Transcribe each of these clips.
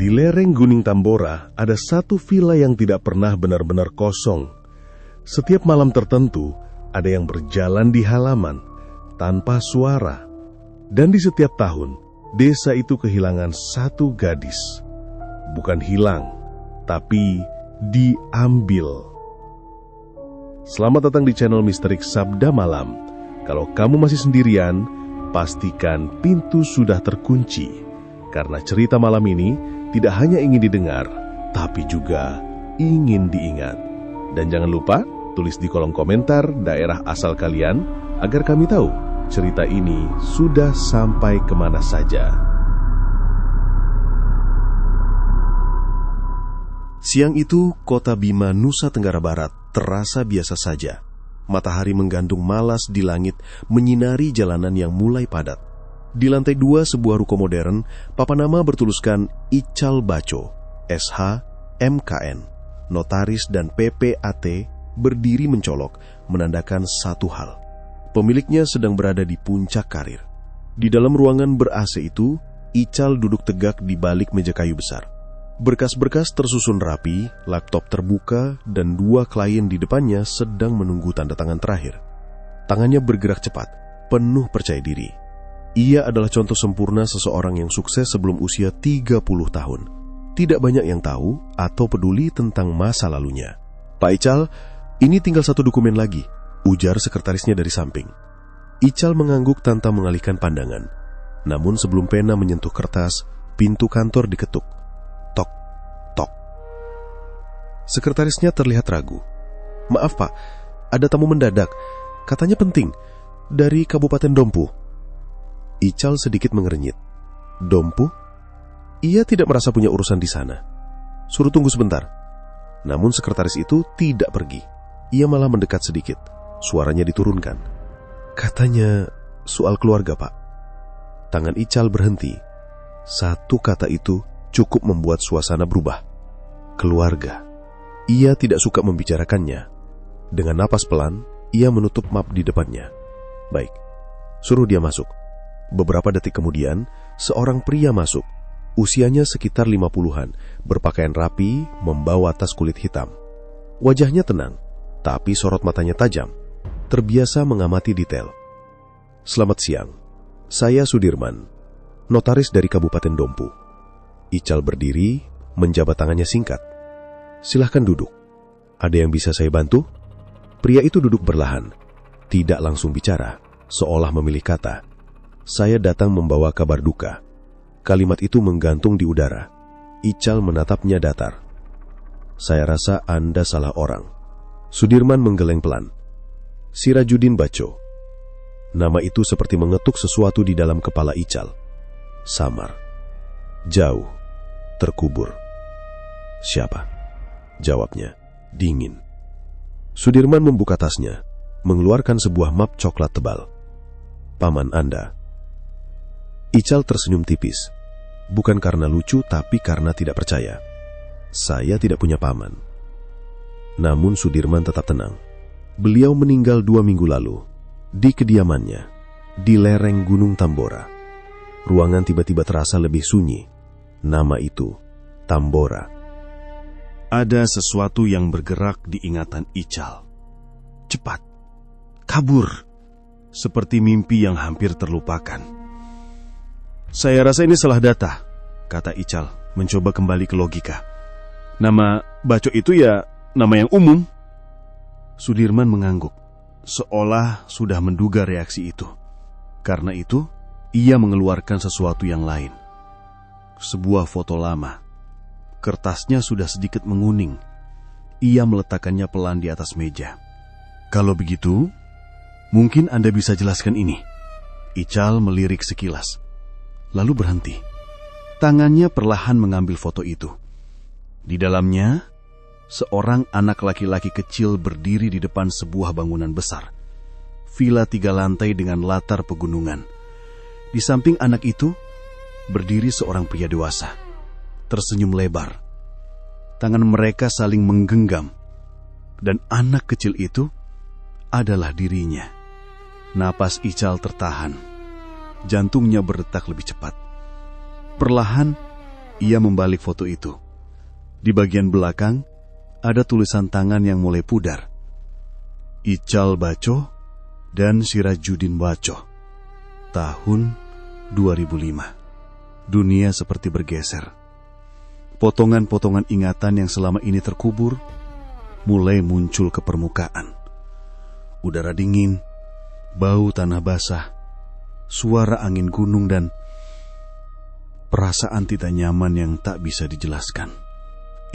Di lereng Gunung Tambora ada satu villa yang tidak pernah benar-benar kosong. Setiap malam tertentu ada yang berjalan di halaman tanpa suara. Dan di setiap tahun, desa itu kehilangan satu gadis. Bukan hilang, tapi diambil. Selamat datang di channel Misteri Sabda Malam. Kalau kamu masih sendirian, pastikan pintu sudah terkunci. Karena cerita malam ini tidak hanya ingin didengar, tapi juga ingin diingat. Dan jangan lupa tulis di kolom komentar daerah asal kalian agar kami tahu cerita ini sudah sampai kemana saja. Siang itu, kota Bima, Nusa Tenggara Barat terasa biasa saja. Matahari menggantung malas di langit, menyinari jalanan yang mulai padat. Di lantai 2 sebuah ruko modern, papan nama bertuliskan Ical Baco, SH, MKN, Notaris dan PPAT berdiri mencolok, menandakan satu hal. Pemiliknya sedang berada di puncak karir. Di dalam ruangan ber-AC itu, Ical duduk tegak di balik meja kayu besar. Berkas-berkas tersusun rapi, laptop terbuka, dan 2 klien di depannya sedang menunggu tanda tangan terakhir. Tangannya bergerak cepat, penuh percaya diri. Ia adalah contoh sempurna seseorang yang sukses sebelum usia 30 tahun. Tidak banyak yang tahu atau peduli tentang masa lalunya. "Pak Ical, ini tinggal satu dokumen lagi," ujar sekretarisnya dari samping. Ical mengangguk tanpa mengalihkan pandangan. Namun sebelum pena menyentuh kertas, pintu kantor diketuk. Tok, tok. Sekretarisnya terlihat ragu. "Maaf Pak, ada tamu mendadak. Katanya penting. Dari Kabupaten Dompu." Ical sedikit mengernyit. "Dompu? Ia tidak merasa punya urusan di sana. Suruh tunggu sebentar." Namun sekretaris itu tidak pergi. Ia malah mendekat sedikit. Suaranya diturunkan. "Katanya soal keluarga, Pak." Tangan Ical berhenti. Satu kata itu cukup membuat suasana berubah. Keluarga. Ia tidak suka membicarakannya. Dengan napas pelan, ia menutup map di depannya. "Baik, suruh dia masuk." Beberapa detik kemudian, seorang pria masuk. Usianya sekitar 50-an, berpakaian rapi, membawa tas kulit hitam. Wajahnya tenang, tapi sorot matanya tajam. Terbiasa mengamati detail. "Selamat siang, saya Sudirman, notaris dari Kabupaten Dompu." Ical berdiri, menjabat tangannya singkat. "Silahkan duduk. Ada yang bisa saya bantu?" Pria itu duduk perlahan, tidak langsung bicara, seolah memilih kata. "Saya datang membawa kabar duka." Kalimat itu menggantung di udara. Ical menatapnya datar. "Saya rasa Anda salah orang." Sudirman menggeleng pelan. "Sirajuddin Baco." Nama itu seperti mengetuk sesuatu di dalam kepala Ical. Samar. Jauh. Terkubur. "Siapa?" Jawabnya. Dingin. Sudirman membuka tasnya, mengeluarkan sebuah map coklat tebal. "Paman Anda." Ical tersenyum tipis. Bukan karena lucu, tapi karena tidak percaya. "Saya tidak punya paman." Namun Sudirman tetap tenang. Beliau meninggal 2 minggu lalu, di kediamannya, di lereng Gunung Tambora. Ruangan tiba-tiba terasa lebih sunyi. Nama itu, Tambora. Ada sesuatu yang bergerak di ingatan Ical. Cepat. Kabur. Seperti mimpi yang hampir terlupakan. "Saya rasa ini salah data," kata Ical, mencoba kembali ke logika. "Nama Baco itu ya nama yang umum." Sudirman mengangguk, seolah sudah menduga reaksi itu. Karena itu, ia mengeluarkan sesuatu yang lain. Sebuah foto lama. Kertasnya sudah sedikit menguning. Ia meletakkannya pelan di atas meja. "Kalau begitu, mungkin Anda bisa jelaskan ini." Ical melirik sekilas, lalu berhenti. Tangannya perlahan mengambil foto itu. Di dalamnya, seorang anak laki-laki kecil berdiri di depan sebuah bangunan besar. Villa 3 lantai dengan latar pegunungan. Di samping anak itu, berdiri seorang pria dewasa, tersenyum lebar. Tangan mereka saling menggenggam. Dan anak kecil itu adalah dirinya. Napas Ical tertahan. Jantungnya berdetak lebih cepat. Perlahan, Ia membalik foto itu. Di bagian belakang, ada tulisan tangan yang mulai pudar. Ical Baco dan Sirajuddin Baco. Tahun 2005. Dunia seperti bergeser. Potongan-potongan ingatan yang selama ini terkubur mulai muncul ke permukaan. Udara dingin, bau tanah basah, suara angin gunung, dan perasaan tidak nyaman yang tak bisa dijelaskan.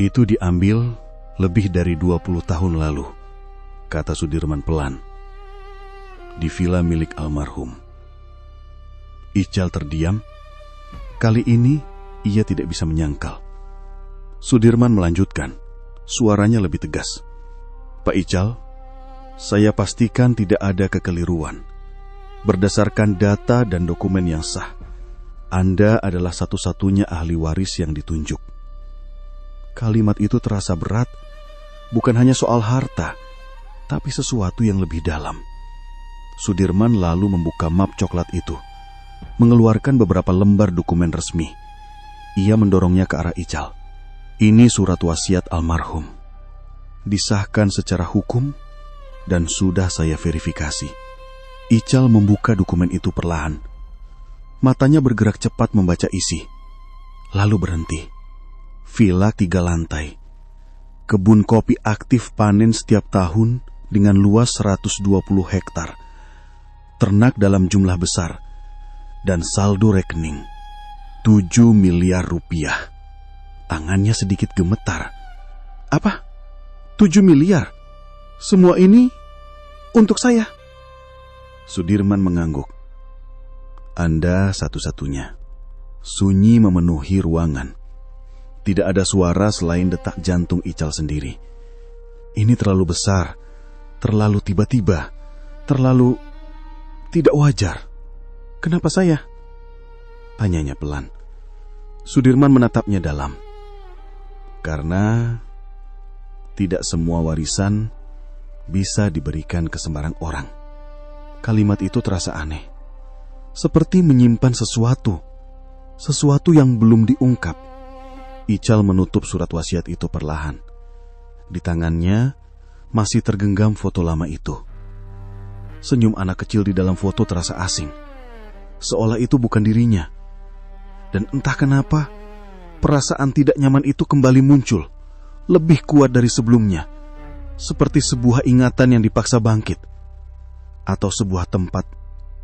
Itu diambil lebih dari 20 tahun lalu, kata Sudirman pelan, di villa milik almarhum. Ical terdiam. Kali ini ia tidak bisa menyangkal. Sudirman melanjutkan, suaranya lebih tegas. Pak Ical, saya pastikan tidak ada kekeliruan. Berdasarkan data dan dokumen yang sah, Anda adalah satu-satunya ahli waris yang ditunjuk. Kalimat itu terasa berat, bukan hanya soal harta, tapi sesuatu yang lebih dalam. Sudirman lalu membuka map coklat itu, mengeluarkan beberapa lembar dokumen resmi. Ia mendorongnya ke arah Ical. Ini surat wasiat almarhum. Disahkan secara hukum dan sudah saya verifikasi. Ical membuka dokumen itu perlahan. Matanya bergerak cepat membaca isi. Lalu berhenti. Villa 3 lantai. Kebun kopi aktif panen setiap tahun dengan luas 120 hektar. Ternak dalam jumlah besar. Dan saldo rekening 7 miliar rupiah. Tangannya sedikit gemetar. Apa? 7 miliar? Semua ini untuk saya? Sudirman mengangguk. Anda satu-satunya. Sunyi memenuhi ruangan. Tidak ada suara selain detak jantung Ical sendiri. Ini terlalu besar, terlalu tiba-tiba, terlalu tidak wajar. Kenapa saya? Tanyanya pelan. Sudirman menatapnya dalam. Karena tidak semua warisan bisa diberikan ke sembarang orang. Kalimat itu terasa aneh. Seperti menyimpan sesuatu yang belum diungkap. Ical menutup surat wasiat itu perlahan. Di tangannya masih tergenggam foto lama itu. Senyum anak kecil di dalam foto terasa asing. Seolah itu bukan dirinya. Dan entah kenapa, perasaan tidak nyaman itu kembali muncul, lebih kuat dari sebelumnya, seperti sebuah ingatan yang dipaksa bangkit, atau sebuah tempat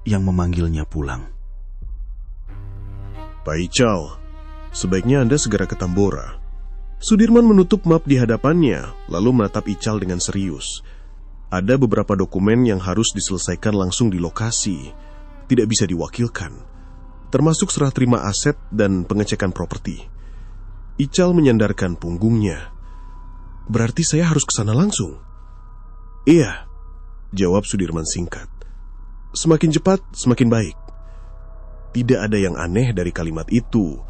yang memanggilnya pulang. Pak Ical, sebaiknya Anda segera ke Tambora. Sudirman menutup map di hadapannya, lalu menatap Ical dengan serius. Ada beberapa dokumen yang harus diselesaikan langsung di lokasi, tidak bisa diwakilkan, termasuk serah terima aset dan pengecekan properti. Ical menyandarkan punggungnya. Berarti saya harus ke sana langsung? Iya, jawab Sudirman singkat. Semakin cepat, semakin baik. Tidak ada yang aneh dari kalimat itu.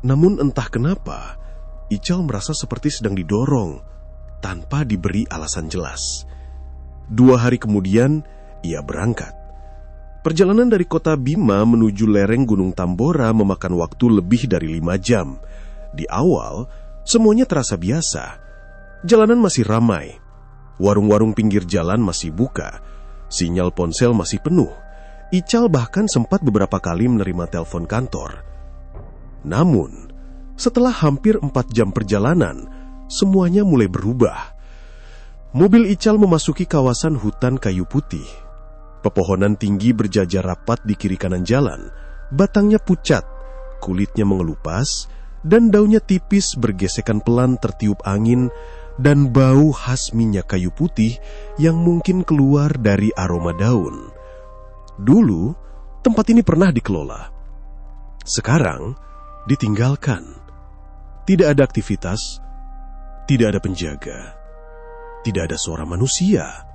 Namun entah kenapa, Ical merasa seperti sedang didorong, tanpa diberi alasan jelas. 2 hari kemudian, ia berangkat. Perjalanan dari kota Bima menuju lereng Gunung Tambora memakan waktu lebih dari 5 jam. Di awal, semuanya terasa biasa. Jalanan masih ramai. Warung-warung pinggir jalan masih buka. Sinyal ponsel masih penuh. Ical bahkan sempat beberapa kali menerima telepon kantor. Namun, setelah hampir 4 jam perjalanan, semuanya mulai berubah. Mobil Ical memasuki kawasan hutan kayu putih. Pepohonan tinggi berjajar rapat di kiri kanan jalan. Batangnya pucat, kulitnya mengelupas, dan daunnya tipis bergesekan pelan tertiup angin dan bau khas minyak kayu putih yang mungkin keluar dari aroma daun. Dulu, tempat ini pernah dikelola. Sekarang, ditinggalkan. Tidak ada aktivitas, tidak ada penjaga, tidak ada suara manusia.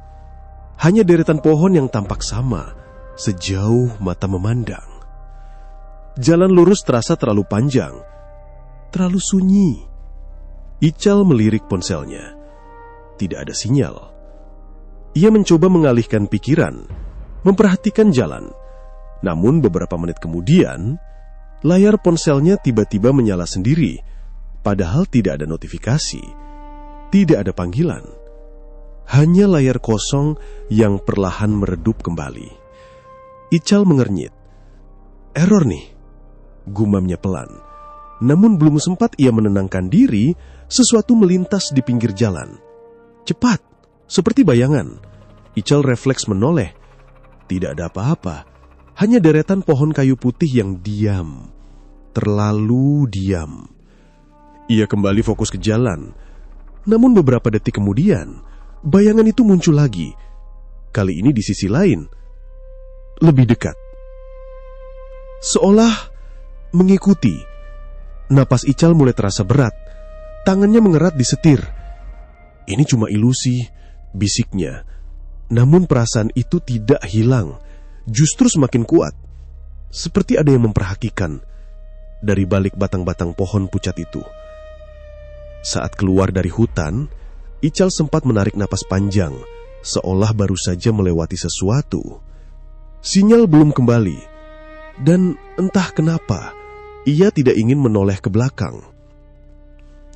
Hanya deretan pohon yang tampak sama sejauh mata memandang. Jalan lurus terasa terlalu panjang, terlalu sunyi. Ical melirik ponselnya. Tidak ada sinyal. Ia mencoba mengalihkan pikiran, memperhatikan jalan. Namun beberapa menit kemudian, layar ponselnya tiba-tiba menyala sendiri, padahal tidak ada notifikasi, tidak ada panggilan. Hanya layar kosong yang perlahan meredup kembali. Ical mengernyit. Error nih, gumamnya pelan. Namun belum sempat ia menenangkan diri, sesuatu melintas di pinggir jalan. Cepat, seperti bayangan. Ical refleks menoleh. Tidak ada apa-apa, hanya deretan pohon kayu putih yang diam. Terlalu diam. Ia kembali fokus ke jalan. Namun beberapa detik kemudian, bayangan itu muncul lagi. Kali ini di sisi lain, lebih dekat. Seolah mengikuti. Napas Ical mulai terasa berat. Tangannya mengerat di setir. Ini cuma ilusi, bisiknya. Namun perasaan itu tidak hilang, justru semakin kuat. Seperti ada yang memperhatikan dari balik batang-batang pohon pucat itu. Saat keluar dari hutan, Ical sempat menarik napas panjang, seolah baru saja melewati sesuatu. Sinyal belum kembali, dan entah kenapa, ia tidak ingin menoleh ke belakang.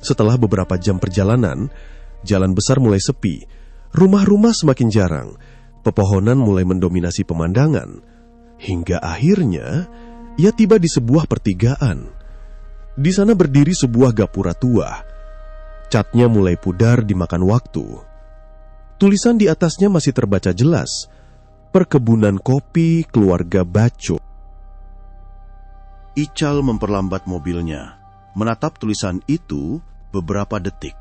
Setelah beberapa jam perjalanan, jalan besar mulai sepi, rumah-rumah semakin jarang, pepohonan mulai mendominasi pemandangan, hingga akhirnya ia tiba di sebuah pertigaan. Di sana berdiri sebuah gapura tua. Catnya mulai pudar dimakan waktu. Tulisan di atasnya masih terbaca jelas, Perkebunan Kopi Keluarga Baco. Ical memperlambat mobilnya, menatap tulisan itu beberapa detik.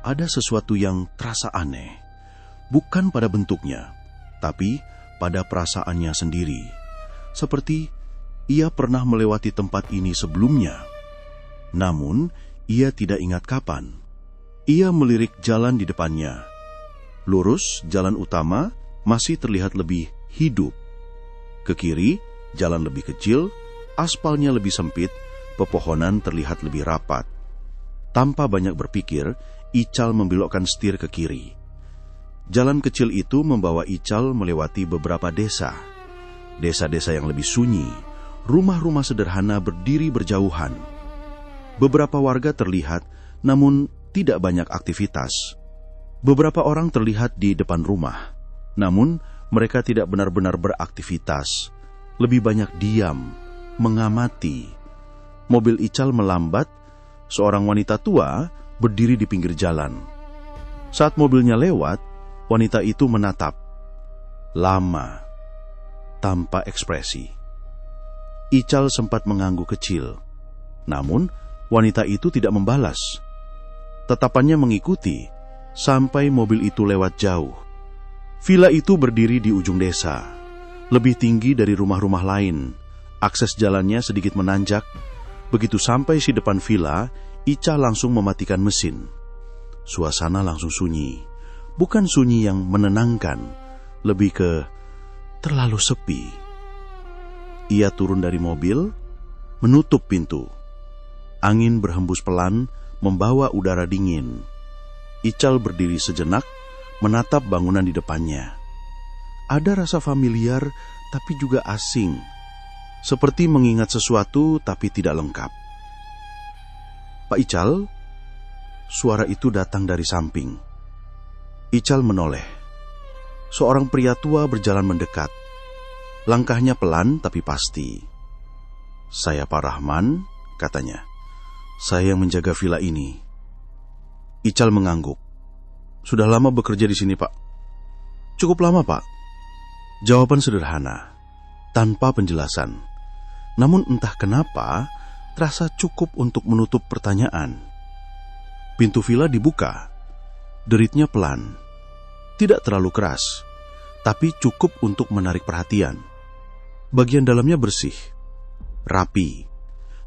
Ada sesuatu yang terasa aneh, bukan pada bentuknya, tapi pada perasaannya sendiri. Seperti ia pernah melewati tempat ini sebelumnya. Namun, ia tidak ingat kapan. Ia melirik jalan di depannya. Lurus, jalan utama masih terlihat lebih hidup. Ke kiri, jalan lebih kecil, aspalnya lebih sempit, pepohonan terlihat lebih rapat. Tanpa banyak berpikir, Ical membelokkan setir ke kiri. Jalan kecil itu membawa Ical melewati beberapa desa. Desa-desa yang lebih sunyi, rumah-rumah sederhana berdiri berjauhan. Beberapa warga terlihat, namun tidak banyak aktivitas. Beberapa orang terlihat di depan rumah, namun mereka tidak benar-benar beraktivitas. Lebih banyak diam, mengamati. Mobil Ical melambat, seorang wanita tua berdiri di pinggir jalan. Saat mobilnya lewat, wanita itu menatap. Lama, tanpa ekspresi. Ical sempat mengangguk kecil, namun wanita itu tidak membalas. Tatapannya mengikuti sampai mobil itu lewat jauh. Villa itu berdiri di ujung desa, lebih tinggi dari rumah-rumah lain. Akses jalannya sedikit menanjak. Begitu sampai di depan villa, Ical langsung mematikan mesin. Suasana langsung sunyi. Bukan sunyi yang menenangkan, lebih ke terlalu sepi. Ia turun dari mobil, menutup pintu. Angin berhembus pelan, membawa udara dingin. Ical berdiri sejenak, menatap bangunan di depannya. Ada rasa familiar, tapi juga asing. Seperti mengingat sesuatu, tapi tidak lengkap. Pak Ical, suara itu datang dari samping. Ical menoleh. Seorang pria tua berjalan mendekat. Langkahnya pelan, tapi pasti. Saya Pak Rahman, katanya. Saya yang menjaga villa ini. Ical mengangguk. Sudah lama bekerja di sini, Pak. Cukup lama, Pak. Jawaban sederhana, tanpa penjelasan. Namun entah kenapa, terasa cukup untuk menutup pertanyaan. Pintu villa dibuka. Deritnya pelan. Tidak terlalu keras, tapi cukup untuk menarik perhatian. Bagian dalamnya bersih, rapi.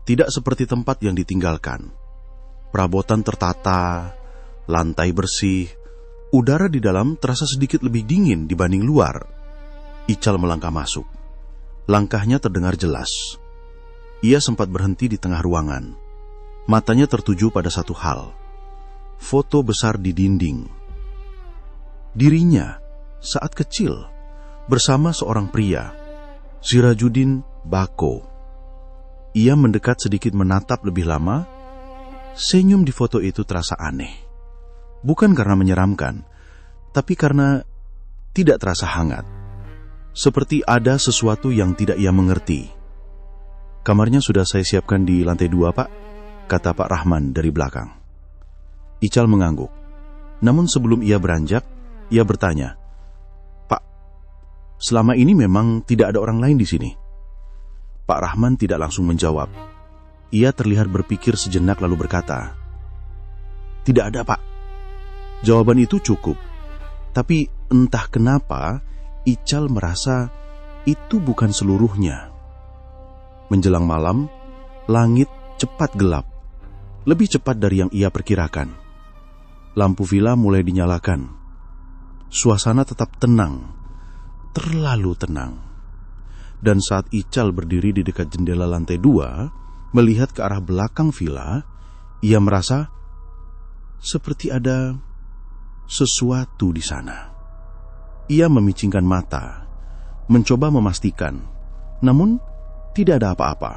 Tidak seperti tempat yang ditinggalkan. Perabotan tertata, lantai bersih, udara di dalam terasa sedikit lebih dingin dibanding luar. Ical melangkah masuk. Langkahnya terdengar jelas. Ia sempat berhenti di tengah ruangan. Matanya tertuju pada satu hal. Foto besar di dinding. Dirinya saat kecil bersama seorang pria, Sirajuddin Bako. Ia mendekat sedikit menatap lebih lama. Senyum di foto itu terasa aneh. Bukan karena menyeramkan, tapi karena tidak terasa hangat. Seperti ada sesuatu yang tidak ia mengerti. "Kamarnya sudah saya siapkan di lantai 2, Pak," kata Pak Rahman dari belakang. Ical mengangguk. Namun sebelum ia beranjak, ia bertanya, "Pak, selama ini memang tidak ada orang lain di sini?" Pak Rahman tidak langsung menjawab. Ia terlihat berpikir sejenak lalu berkata, "Tidak ada, Pak." Jawaban itu cukup. Tapi entah kenapa, Ical merasa itu bukan seluruhnya. Menjelang malam, langit cepat gelap. Lebih cepat dari yang ia perkirakan. Lampu villa mulai dinyalakan. Suasana tetap tenang. Terlalu tenang. Dan saat Ical berdiri di dekat jendela lantai 2, melihat ke arah belakang villa, ia merasa seperti ada sesuatu di sana. Ia memicingkan mata, mencoba memastikan, namun tidak ada apa-apa.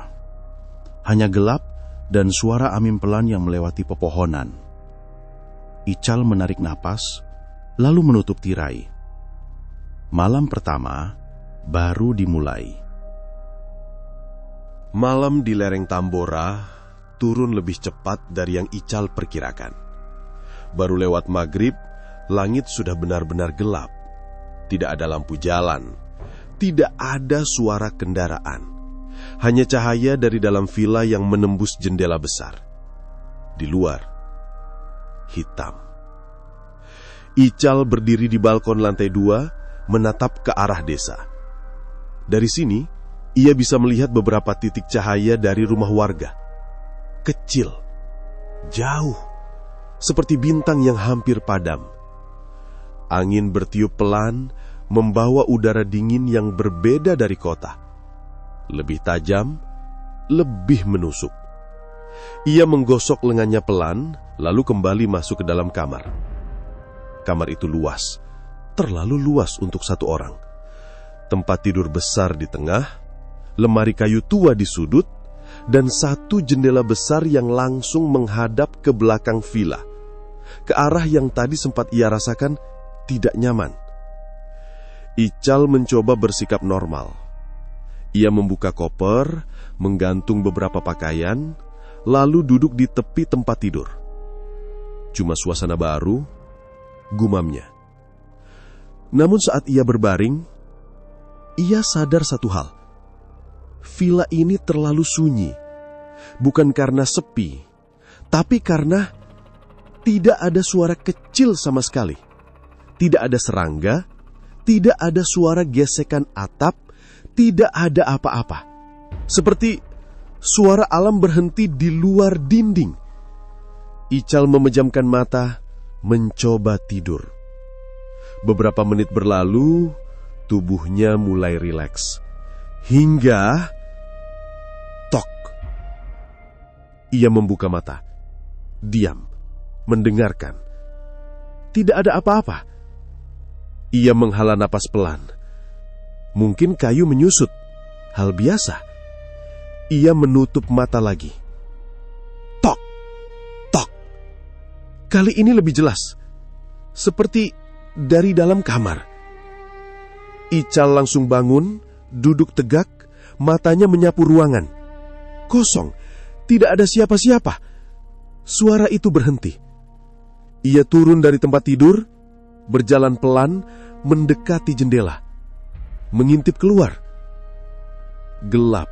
Hanya gelap dan suara angin pelan yang melewati pepohonan. Ical menarik napas, lalu menutup tirai. Malam pertama baru dimulai. Malam di lereng Tambora turun lebih cepat dari yang Ical perkirakan. Baru lewat maghrib, langit sudah benar-benar gelap. Tidak ada lampu jalan, tidak ada suara kendaraan. Hanya cahaya dari dalam villa yang menembus jendela besar. Di luar, hitam. Ical berdiri di balkon lantai 2, menatap ke arah desa. Dari sini, ia bisa melihat beberapa titik cahaya dari rumah warga. Kecil, jauh, seperti bintang yang hampir padam. Angin bertiup pelan, membawa udara dingin yang berbeda dari kota. Lebih tajam, lebih menusuk. Ia menggosok lengannya pelan, lalu kembali masuk ke dalam kamar. Kamar itu luas, terlalu luas untuk satu orang. Tempat tidur besar di tengah, lemari kayu tua di sudut, dan satu jendela besar yang langsung menghadap ke belakang villa, ke arah yang tadi sempat ia rasakan tidak nyaman. Ical mencoba bersikap normal. Ia membuka koper, menggantung beberapa pakaian, lalu duduk di tepi tempat tidur. Cuma suasana baru, gumamnya. Namun saat ia berbaring, ia sadar satu hal. Villa ini terlalu sunyi, bukan karena sepi, tapi karena tidak ada suara kecil sama sekali. Tidak ada serangga, tidak ada suara gesekan atap, tidak ada apa-apa. Seperti suara alam berhenti di luar dinding. Ical memejamkan mata, mencoba tidur. Beberapa menit berlalu, tubuhnya mulai rileks. Hingga tok. Ia membuka mata, diam, mendengarkan. Tidak ada apa-apa. Ia menghela napas pelan. Mungkin kayu menyusut, hal biasa. Ia menutup mata lagi. Tok, tok. Kali ini lebih jelas, seperti dari dalam kamar. Ical langsung bangun, duduk tegak, matanya menyapu ruangan. Kosong, tidak ada siapa-siapa. Suara itu berhenti. Ia turun dari tempat tidur, berjalan pelan, mendekati jendela, mengintip keluar. Gelap,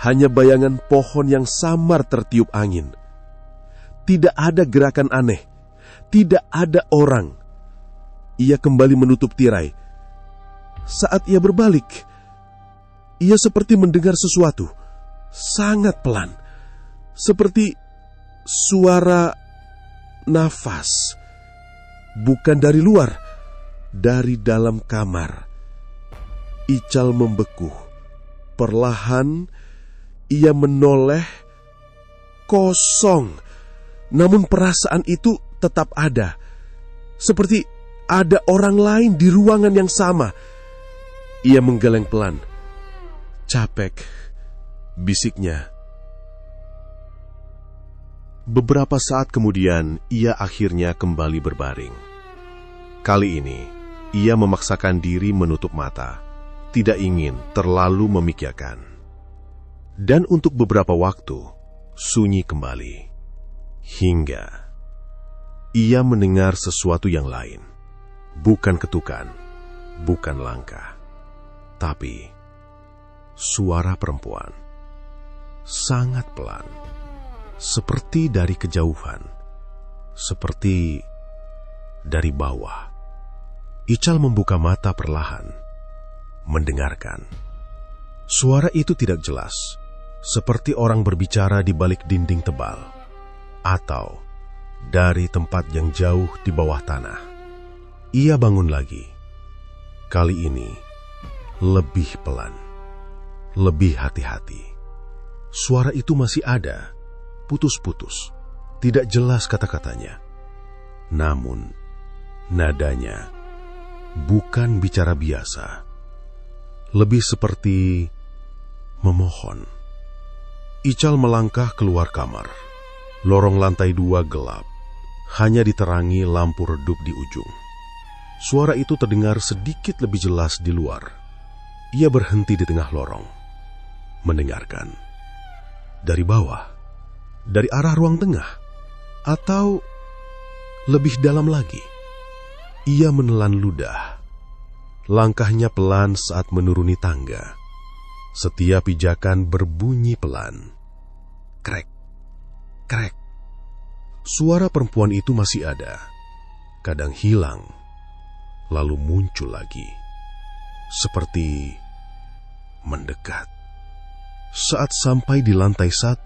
hanya bayangan pohon yang samar tertiup angin. Tidak ada gerakan aneh, tidak ada orang. Ia kembali menutup tirai. Saat ia berbalik, ia seperti mendengar sesuatu, sangat pelan, seperti suara nafas. Bukan dari luar, dari dalam kamar. Ical membeku. Perlahan, ia menoleh. Kosong. Namun perasaan itu tetap ada. Seperti ada orang lain di ruangan yang sama. Ia menggeleng pelan. Capek. bisiknya. Beberapa saat kemudian, ia akhirnya kembali berbaring. Kali ini, ia memaksakan diri menutup mata, tidak ingin terlalu memikirkan. Dan untuk beberapa waktu, sunyi kembali. Hingga ia mendengar sesuatu yang lain. Bukan ketukan, bukan langkah, tapi suara perempuan. Sangat pelan, seperti dari kejauhan, seperti dari bawah. Ical membuka mata perlahan, mendengarkan. Suara itu tidak jelas, seperti orang berbicara di balik dinding tebal, atau dari tempat yang jauh di bawah tanah. Ia bangun lagi. Kali ini lebih pelan, lebih hati-hati. Suara itu masih ada, putus-putus, tidak jelas kata-katanya. Namun, nadanya bukan bicara biasa, lebih seperti memohon. Ical melangkah keluar kamar. Lorong lantai 2 gelap, hanya diterangi lampu redup di ujung. Suara itu terdengar sedikit lebih jelas di luar. Ia berhenti di tengah lorong, mendengarkan. Dari bawah, dari arah ruang tengah, atau lebih dalam lagi. Ia menelan ludah. Langkahnya pelan saat menuruni tangga. Setiap pijakan berbunyi pelan. Krek, krek. Suara perempuan itu masih ada. Kadang hilang, lalu muncul lagi. Seperti mendekat. Saat sampai di lantai 1,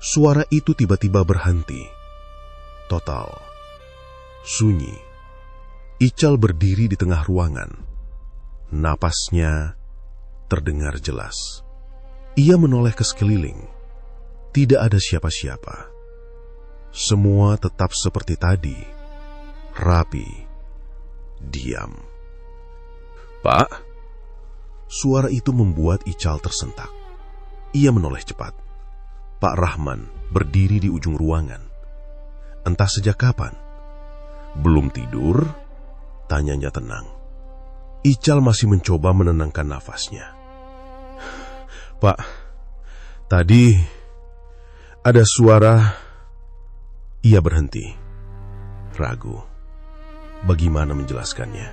suara itu tiba-tiba berhenti. Total. Sunyi. Ical berdiri di tengah ruangan. Napasnya terdengar jelas. Ia menoleh ke sekeliling. Tidak ada siapa-siapa. Semua tetap seperti tadi. Rapi. Diam. "Pak?" Suara itu membuat Ical tersentak. Ia menoleh cepat. Pak Rahman berdiri di ujung ruangan. Entah sejak kapan. "Belum tidur?" tanyanya tenang. Ical masih mencoba menenangkan nafasnya. "Pak, tadi ada suara..." Ia berhenti. Ragu. Bagaimana menjelaskannya?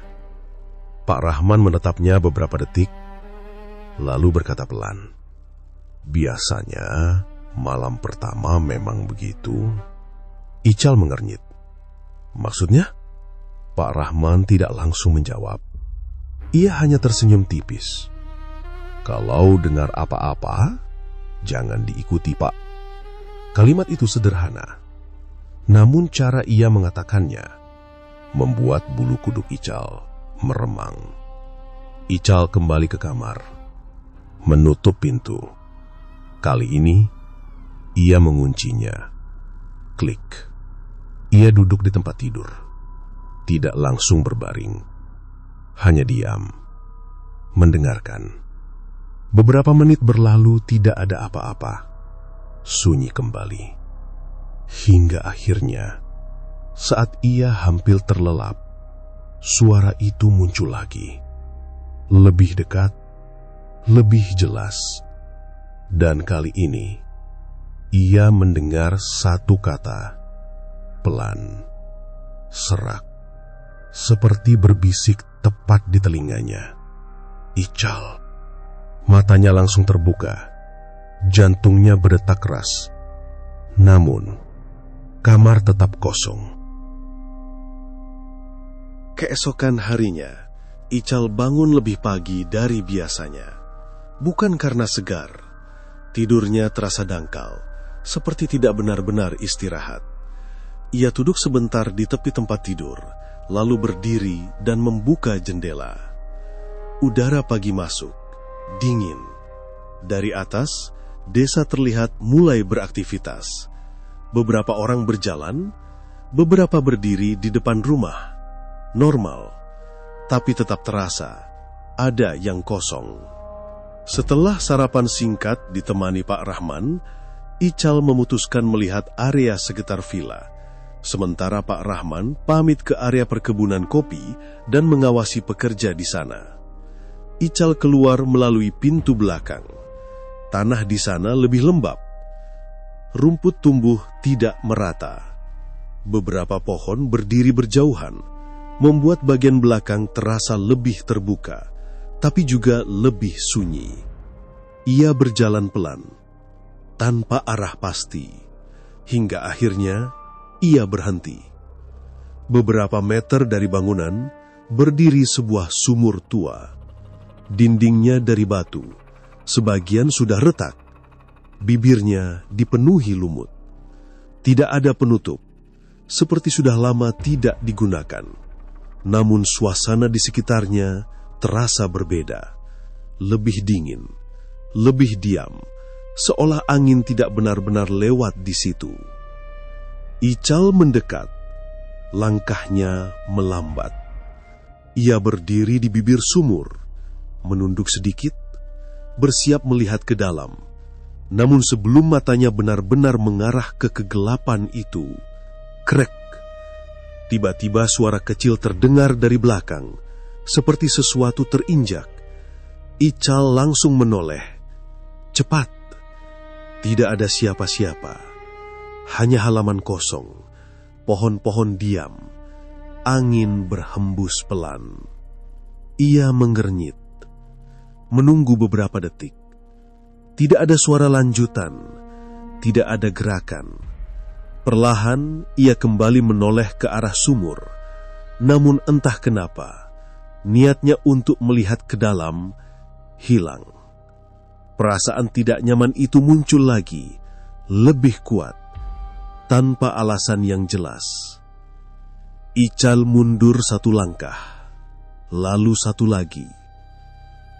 Pak Rahman menatapnya beberapa detik, lalu berkata pelan, "Biasanya malam pertama memang begitu." Ical mengernyit. "Maksudnya?" Pak Rahman tidak langsung menjawab. Ia hanya tersenyum tipis. "Kalau dengar apa-apa, jangan diikuti, Pak." Kalimat itu sederhana. Namun cara ia mengatakannya membuat bulu kuduk Ical meremang. Ical kembali ke kamar, menutup pintu. Kali ini, ia menguncinya. Klik. Ia duduk di tempat tidur. Tidak langsung berbaring. Hanya diam. Mendengarkan. Beberapa menit berlalu tidak ada apa-apa. Sunyi kembali. Hingga akhirnya, saat ia hampir terlelap, suara itu muncul lagi. Lebih dekat, lebih jelas. Dan kali ini, ia mendengar satu kata, pelan, serak, seperti berbisik tepat di telinganya. Ical. Matanya langsung terbuka. Jantungnya berdetak keras. Namun, kamar tetap kosong. Keesokan harinya, Ical bangun lebih pagi dari biasanya. Bukan karena segar. Tidurnya terasa dangkal, seperti tidak benar-benar istirahat. Ia duduk sebentar di tepi tempat tidur, lalu berdiri dan membuka jendela. Udara pagi masuk, dingin. Dari atas, desa terlihat mulai beraktivitas. Beberapa orang berjalan, beberapa berdiri di depan rumah. Normal, tapi tetap terasa ada yang kosong. Setelah sarapan singkat ditemani Pak Rahman, Ical memutuskan melihat area sekitar villa. Sementara Pak Rahman pamit ke area perkebunan kopi dan mengawasi pekerja di sana. Ical keluar melalui pintu belakang. Tanah di sana lebih lembab. Rumput tumbuh tidak merata. Beberapa pohon berdiri berjauhan, membuat bagian belakang terasa lebih terbuka, tapi juga lebih sunyi. Ia berjalan pelan, tanpa arah pasti, hingga akhirnya ia berhenti. Beberapa meter dari bangunan berdiri sebuah sumur tua. Dindingnya dari batu, sebagian sudah retak. Bibirnya dipenuhi lumut. Tidak ada penutup, seperti sudah lama tidak digunakan. Namun suasana di sekitarnya terasa berbeda. Lebih dingin, lebih diam, seolah angin tidak benar-benar lewat di situ. Ical mendekat, langkahnya melambat. Ia berdiri di bibir sumur, menunduk sedikit, bersiap melihat ke dalam. Namun sebelum matanya benar-benar mengarah ke kegelapan itu, krek! Tiba-tiba suara kecil terdengar dari belakang, seperti sesuatu terinjak. Ical langsung menoleh. Cepat! Tidak ada siapa-siapa. Hanya halaman kosong, pohon-pohon diam, angin berhembus pelan. Ia mengernyit, menunggu beberapa detik. Tidak ada suara lanjutan, tidak ada gerakan. Perlahan ia kembali menoleh ke arah sumur. Namun entah kenapa, niatnya untuk melihat ke dalam hilang. Perasaan tidak nyaman itu muncul lagi, lebih kuat, tanpa alasan yang jelas. Ical mundur satu langkah, lalu satu lagi,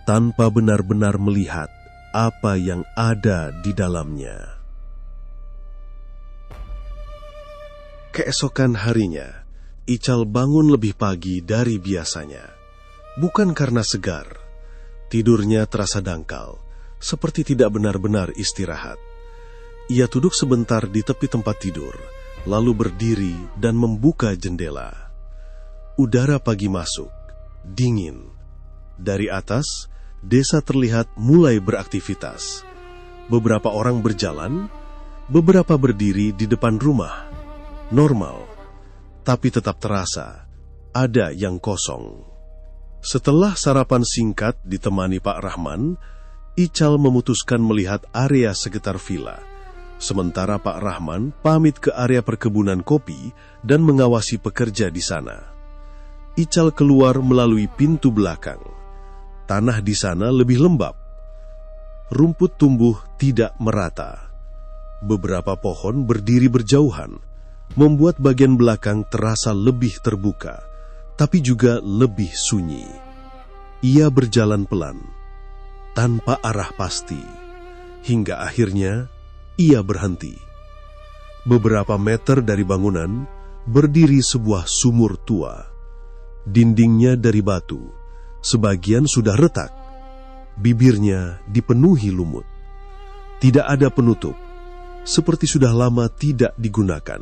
tanpa benar-benar melihat apa yang ada di dalamnya. Keesokan harinya, Ical bangun lebih pagi dari biasanya. Bukan karena segar, tidurnya terasa dangkal, seperti tidak benar-benar istirahat. Ia duduk sebentar di tepi tempat tidur, lalu berdiri dan membuka jendela. Udara pagi masuk, dingin. Dari atas, desa terlihat mulai beraktivitas. Beberapa orang berjalan, beberapa berdiri di depan rumah. Normal, tapi tetap terasa ada yang kosong. Setelah sarapan singkat ditemani Pak Rahman, Ical memutuskan melihat area sekitar villa. Sementara Pak Rahman pamit ke area perkebunan kopi dan mengawasi pekerja di sana. Ical keluar melalui pintu belakang. Tanah di sana lebih lembab. Rumput tumbuh tidak merata. Beberapa pohon berdiri berjauhan, membuat bagian belakang terasa lebih terbuka, tapi juga lebih sunyi. Ia berjalan pelan, tanpa arah pasti, hingga akhirnya ia berhenti. Beberapa meter dari bangunan berdiri sebuah sumur tua. Dindingnya dari batu, sebagian sudah retak. Bibirnya dipenuhi lumut. Tidak ada penutup, seperti sudah lama tidak digunakan.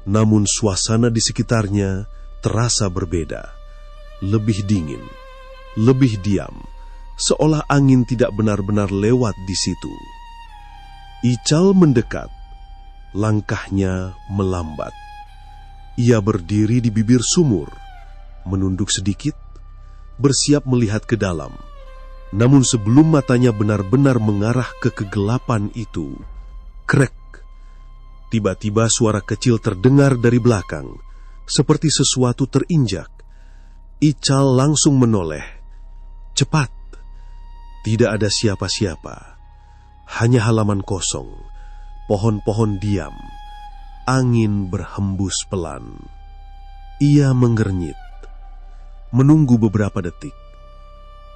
Namun suasana di sekitarnya terasa berbeda. Lebih dingin, lebih diam, seolah angin tidak benar-benar lewat di situ. Ical mendekat, langkahnya melambat. Ia berdiri di bibir sumur, menunduk sedikit, bersiap melihat ke dalam. Namun sebelum matanya benar-benar mengarah ke kegelapan itu, krek! Tiba-tiba suara kecil terdengar dari belakang, seperti sesuatu terinjak. Ical langsung menoleh. Cepat! Tidak ada siapa-siapa. Hanya halaman kosong, pohon-pohon diam, angin berhembus pelan. Ia mengernyit, menunggu beberapa detik.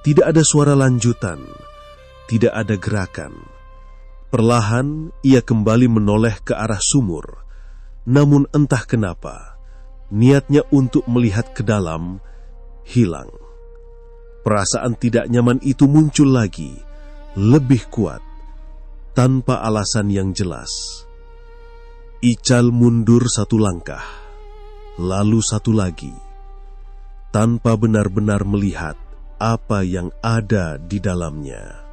Tidak ada suara lanjutan, tidak ada gerakan. Perlahan ia kembali menoleh ke arah sumur. Namun entah kenapa, niatnya untuk melihat ke dalam hilang. Perasaan tidak nyaman itu muncul lagi, lebih kuat, tanpa alasan yang jelas. Ical mundur satu langkah, lalu satu lagi, tanpa benar-benar melihat apa yang ada di dalamnya.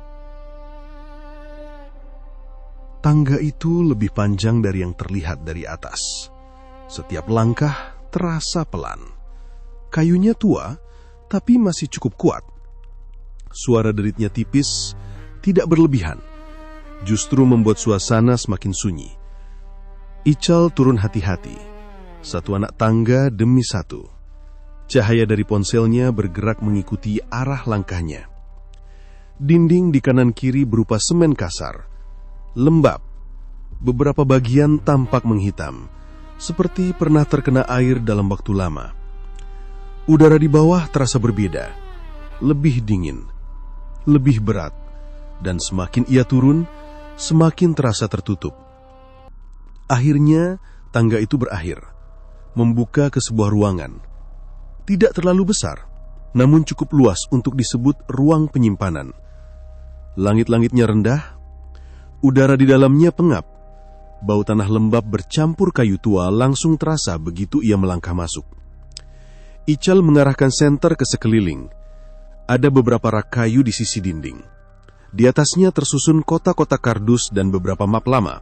Tangga itu lebih panjang dari yang terlihat dari atas. Setiap langkah terasa pelan. Kayunya tua, tapi masih cukup kuat. Suara deritnya tipis, tidak berlebihan. Justru membuat suasana semakin sunyi. Ical turun hati-hati. Satu anak tangga demi satu. Cahaya dari ponselnya bergerak mengikuti arah langkahnya. Dinding di kanan kiri berupa semen kasar. Lembab, beberapa bagian tampak menghitam, seperti pernah terkena air dalam waktu lama. Udara di bawah terasa berbeda, lebih dingin, lebih berat, dan semakin ia turun, semakin terasa tertutup. Akhirnya, tangga itu berakhir, membuka ke sebuah ruangan. Tidak terlalu besar, namun cukup luas untuk disebut ruang penyimpanan. Langit-langitnya rendah, udara di dalamnya pengap. Bau tanah lembab bercampur kayu tua langsung terasa begitu ia melangkah masuk. Ical mengarahkan senter ke sekeliling. Ada beberapa rak kayu di sisi dinding. Di atasnya tersusun kotak-kotak kardus dan beberapa map lama.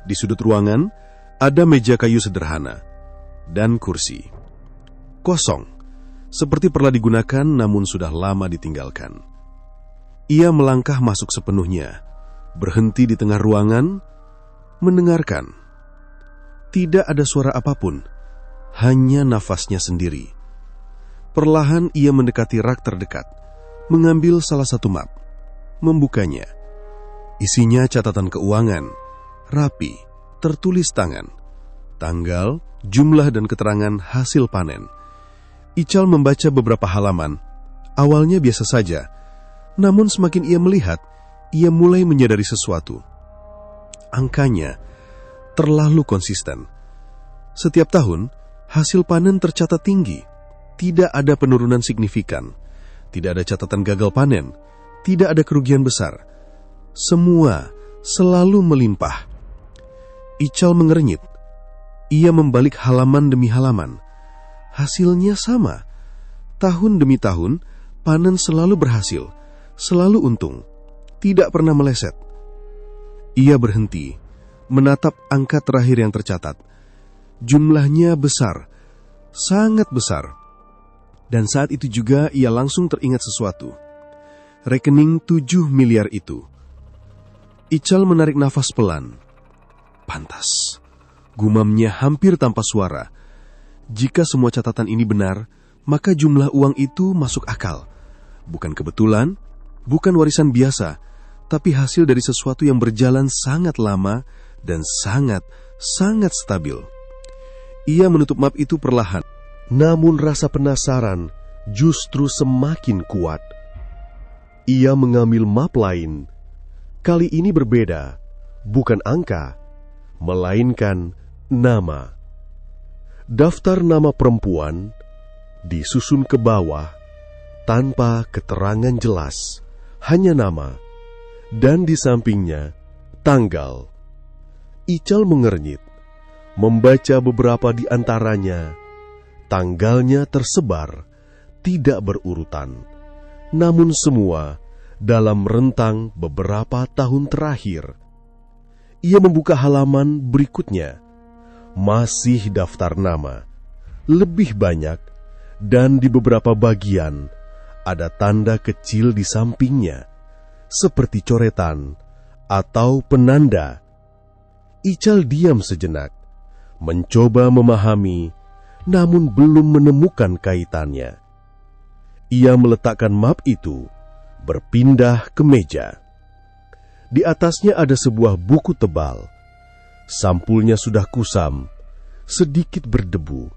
Di sudut ruangan, ada meja kayu sederhana dan kursi. Kosong, seperti pernah digunakan namun sudah lama ditinggalkan. Ia melangkah masuk sepenuhnya, berhenti di tengah ruangan, mendengarkan. Tidak ada suara apapun, hanya nafasnya sendiri. Perlahan ia mendekati rak terdekat, mengambil salah satu map, membukanya. Isinya catatan keuangan, rapi, tertulis tangan, tanggal, jumlah dan keterangan hasil panen. Ical membaca beberapa halaman. Awalnya biasa saja, namun semakin ia melihat, ia mulai menyadari sesuatu. Angkanya terlalu konsisten. Setiap tahun, hasil panen tercatat tinggi. Tidak ada penurunan signifikan. Tidak ada catatan gagal panen. Tidak ada kerugian besar. Semua selalu melimpah. Ical mengernyit. Ia membalik halaman demi halaman. Hasilnya sama. Tahun demi tahun, panen selalu berhasil, selalu untung. Tidak pernah meleset. Ia berhenti, menatap angka terakhir yang tercatat. Jumlahnya besar, sangat besar. Dan saat itu juga ia langsung teringat sesuatu. Rekening 7 miliar itu. Ical menarik nafas pelan. Pantas, gumamnya hampir tanpa suara. Jika semua catatan ini benar, maka jumlah uang itu masuk akal. Bukan kebetulan, bukan warisan biasa, tapi hasil dari sesuatu yang berjalan sangat lama dan sangat stabil. Ia menutup map itu perlahan, namun rasa penasaran justru semakin kuat. Ia mengambil map lain. Kali ini berbeda, bukan angka, melainkan nama. Daftar nama perempuan disusun ke bawah tanpa keterangan jelas, hanya nama, dan di sampingnya tanggal. Ical mengernyit, membaca beberapa di antaranya. Tanggalnya tersebar, tidak berurutan, namun semua dalam rentang beberapa tahun terakhir. Ia membuka halaman berikutnya, masih daftar nama, lebih banyak, dan di beberapa bagian ada tanda kecil di sampingnya, seperti coretan atau penanda. Ical diam sejenak, mencoba memahami, namun belum menemukan kaitannya. Ia meletakkan map itu, berpindah ke meja. Di atasnya ada sebuah buku tebal. Sampulnya sudah kusam, sedikit berdebu.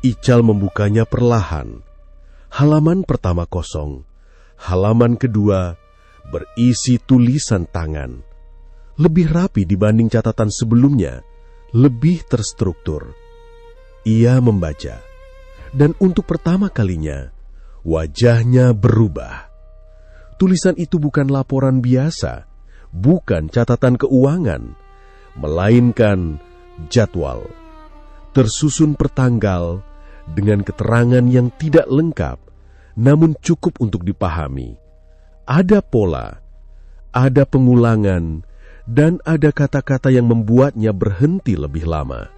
Ical membukanya perlahan. Halaman pertama kosong, halaman kedua berisi tulisan tangan. Lebih rapi dibanding catatan sebelumnya, lebih terstruktur. Ia membaca, dan untuk pertama kalinya, wajahnya berubah. Tulisan itu bukan laporan biasa, bukan catatan keuangan, melainkan jadwal, tersusun per tanggal dengan keterangan yang tidak lengkap, namun cukup untuk dipahami. Ada pola, ada pengulangan, dan ada kata-kata yang membuatnya berhenti lebih lama.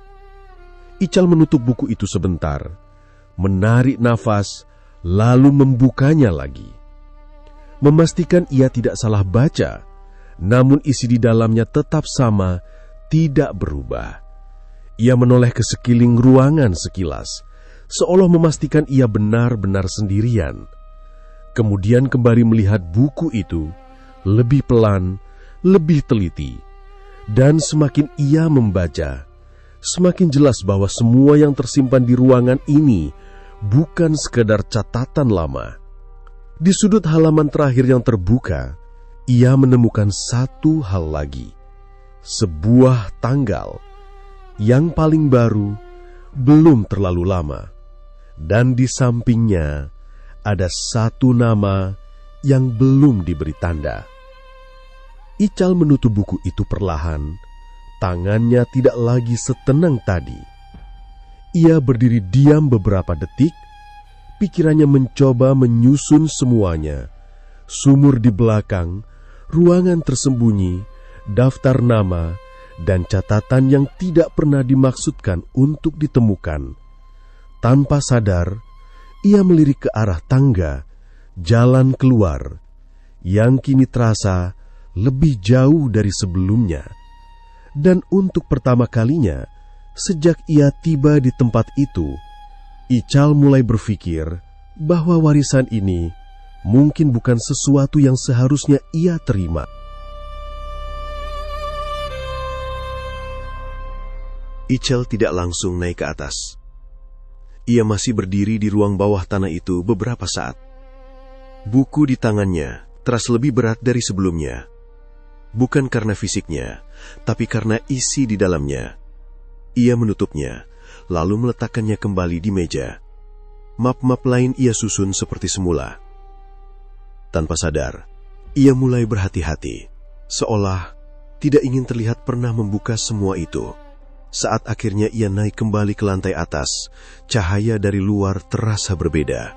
Ical menutup buku itu sebentar, menarik nafas, lalu membukanya lagi. Memastikan ia tidak salah baca, namun isi di dalamnya tetap sama, tidak berubah. Ia menoleh ke sekeliling ruangan sekilas, seolah memastikan ia benar-benar sendirian. Kemudian kembali melihat buku itu, lebih pelan, lebih teliti. Dan semakin ia membaca, semakin jelas bahwa semua yang tersimpan di ruangan ini bukan sekedar catatan lama. Di sudut halaman terakhir yang terbuka, ia menemukan satu hal lagi. Sebuah tanggal yang paling baru, belum terlalu lama. Dan di sampingnya ada satu nama yang belum diberi tanda. Ical menutup buku itu perlahan, tangannya tidak lagi setenang tadi. Ia berdiri diam beberapa detik, pikirannya mencoba menyusun semuanya. Sumur di belakang, ruangan tersembunyi, daftar nama, dan catatan yang tidak pernah dimaksudkan untuk ditemukan. Tanpa sadar, ia melirik ke arah tangga, jalan keluar, yang kini terasa lebih jauh dari sebelumnya. Dan untuk pertama kalinya, sejak ia tiba di tempat itu, Ical mulai berpikir bahwa warisan ini mungkin bukan sesuatu yang seharusnya ia terima. Ical tidak langsung naik ke atas. Ia masih berdiri di ruang bawah tanah itu beberapa saat. Buku di tangannya terasa lebih berat dari sebelumnya. Bukan karena fisiknya, tapi karena isi di dalamnya. Ia menutupnya, lalu meletakkannya kembali di meja. Map-map lain ia susun seperti semula. Tanpa sadar, ia mulai berhati-hati, seolah tidak ingin terlihat pernah membuka semua itu. Saat akhirnya ia naik kembali ke lantai atas, cahaya dari luar terasa berbeda.